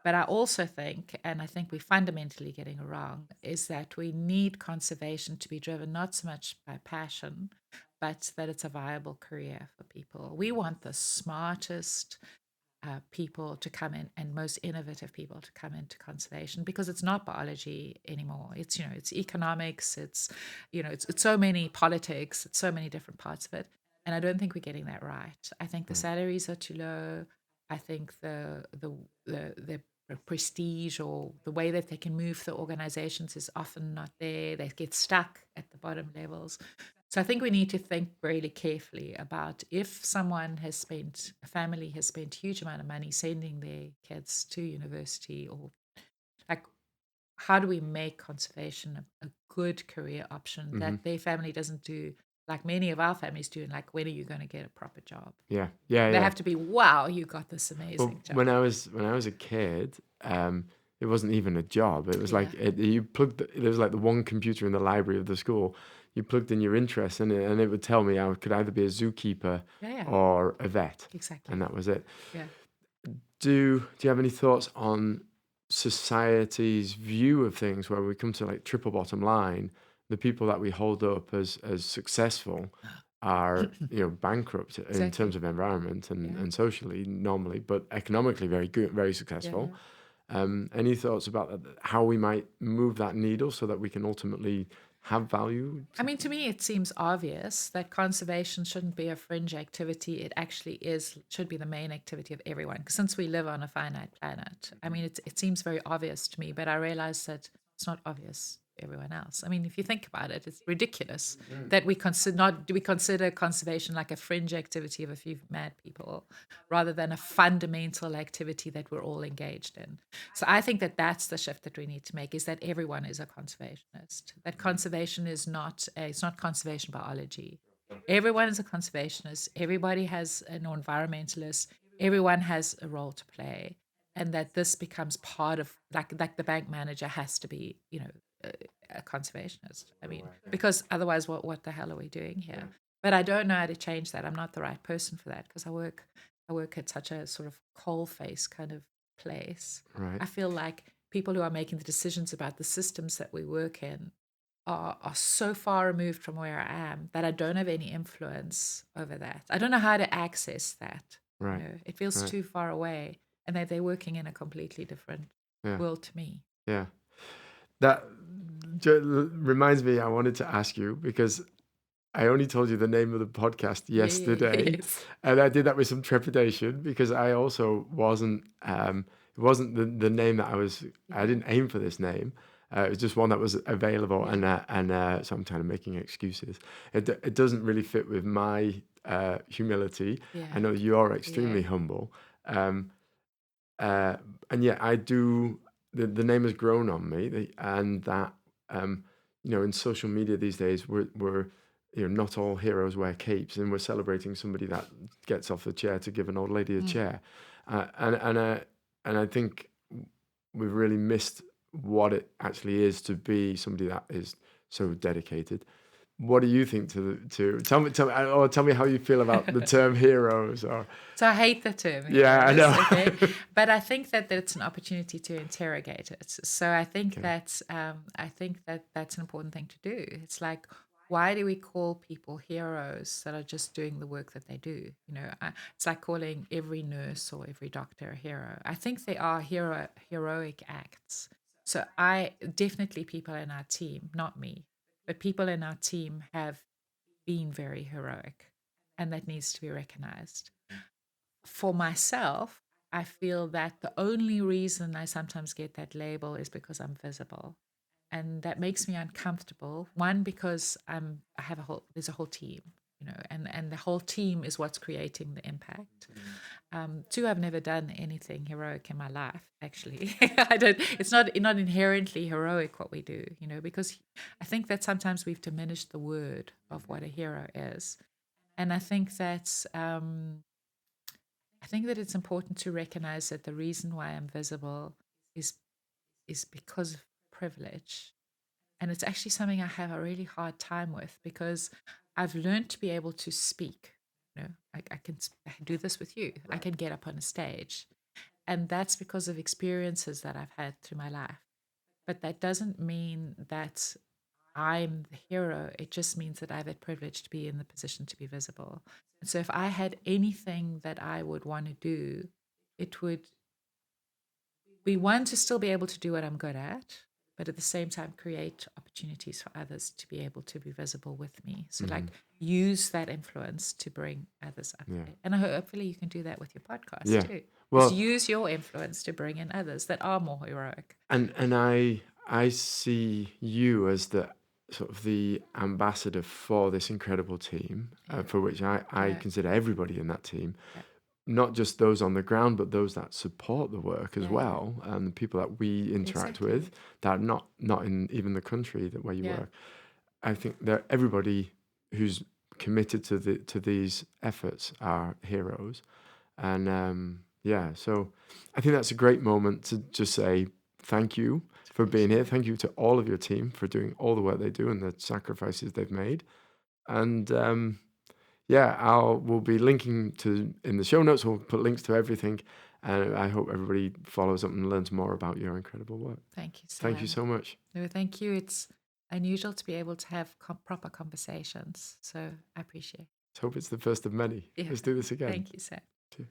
But I also think, and I think we're fundamentally getting it wrong, is that we need conservation to be driven not so much by passion, but that it's a viable career for people. We want the smartest people to come in, and most innovative people to come into conservation, because it's not biology anymore. It's economics. It's so many politics. It's so many different parts of it, and I don't think we're getting that right. I think the salaries are too low. I think the prestige or the way that they can move the organizations is often not there. They get stuck at the bottom levels. So I think we need to think really carefully about, if a family has spent a huge amount of money sending their kids to university, or like, how do we make conservation a good career option that their family doesn't do like many of our families do, and like, when are you going to get a proper job? Yeah. They have to be, wow, you got this Well, amazing job. when I was a kid, it wasn't even a job. It was like you there was like the one computer in the library of the school. You plugged in your interests, and it would tell me I could either be a zookeeper Yeah. or a vet, Exactly. and that was it. Yeah. Do you have any thoughts on society's view of things, where we come to like triple bottom line? The people that we hold up as successful are bankrupt in Exactly. terms of environment and, Yeah. and socially normally, but economically very good, very successful. Any thoughts about that, how we might move that needle so that we can ultimately have value? I mean, to me, it seems obvious that conservation shouldn't be a fringe activity. It actually should be the main activity of everyone. Because since we live on a finite planet, I mean, it seems very obvious to me, but I realize that it's not obvious everyone else. I mean, if you think about it, it's ridiculous that we consider not do we consider conservation like a fringe activity of a few mad people rather than a fundamental activity that we're all engaged in. So I think that that's the shift that we need to make, is that everyone is a conservationist. That conservation is not it's not conservation biology. Everyone is a conservationist. Everybody has an environmentalist. Everyone has a role to play, and that this becomes part of like the bank manager has to be, a conservationist. I mean, because otherwise, what the hell are we doing here? But I don't know how to change that. I'm not the right person for that because I work at such a sort of coal face kind of place. Right. I feel like people who are making the decisions about the systems that we work in are so far removed from where I am that I don't have any influence over that. I don't know how to access that. Right. It feels Right. too far away, and they're working in a completely different Yeah. world to me. Yeah. That reminds me, I wanted to ask you because I only told you the name of the podcast yesterday, Yes. and I did that with some trepidation because I also wasn't. It wasn't the name that I didn't aim for this name. It was just one that was available, and so I'm kind of making excuses. It doesn't really fit with my humility. Yeah. I know you're Yeah. extremely humble, um, uh, and yet I do. The name has grown on me, and that in social media these days, we're not all heroes wear capes, and we're celebrating somebody that gets off the chair to give an old lady a chair, and I think we've really missed what it actually is to be somebody that is so dedicated. What do you think to tell me how you feel about the term heroes? Or So I hate the term yeah, I heroes, know. okay? But I think that it's an opportunity to interrogate it. So I think Okay. that's an important thing to do. It's like, why do we call people heroes that are just doing the work that they do? It's like calling every nurse or every doctor a hero. I think they are heroic acts. So I definitely, people in our team, not me, but people in our team have been very heroic, and that needs to be recognized. For myself, I feel that the only reason I sometimes get that label is because I'm visible. And that makes me uncomfortable. One, because there's a whole team, and the whole team is what's creating the impact. Two, I've never done anything heroic in my life, actually. I don't, it's not inherently heroic what we do, because I think that sometimes we've diminished the word of what a hero is. And I think that it's important to recognize that the reason why I'm visible is because of privilege. And it's actually something I have a really hard time with because I've learned to be able to speak. I can do this with you. I can get up on a stage. And that's because of experiences that I've had through my life. But that doesn't mean that I'm the hero. It just means that I have that privilege to be in the position to be visible. And so if I had anything that I would want to do, it would be one, to still be able to do what I'm good at, but at the same time create opportunities for others to be able to be visible with me. So like use that influence to bring others up Yeah. there. And hopefully you can do that with your podcast Yeah. too. Well, Just use your influence to bring in others that are more heroic. and I see you as the sort of the ambassador for this incredible team, for which I Yeah. consider everybody in that team, Yeah. not just those on the ground, but those that support the work as Yeah. well, and the people that we interact Exactly. with that are not in even the country where you Yeah. work. I think that everybody who's committed to these efforts are heroes, and yeah, so I think that's a great moment to just say thank you for being here. Thank you to all of your team for doing all the work they do and the sacrifices they've made. And yeah, we'll be linking to in the show notes. We'll put links to everything, and I hope everybody follows up and learns more about your incredible work. Thank you, Sam. Thank you so much. No, thank you. It's unusual to be able to have proper conversations. So I appreciate it. Let's hope it's the first of many. Yeah. Let's do this again. Thank you, Sam. Cheers.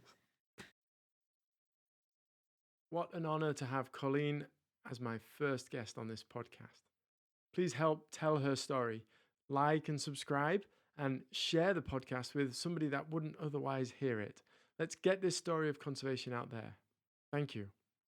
What an honor to have Colleen as my first guest on this podcast. Please help tell her story. Like and subscribe, and share the podcast with somebody that wouldn't otherwise hear it. Let's get this story of conservation out there. Thank you.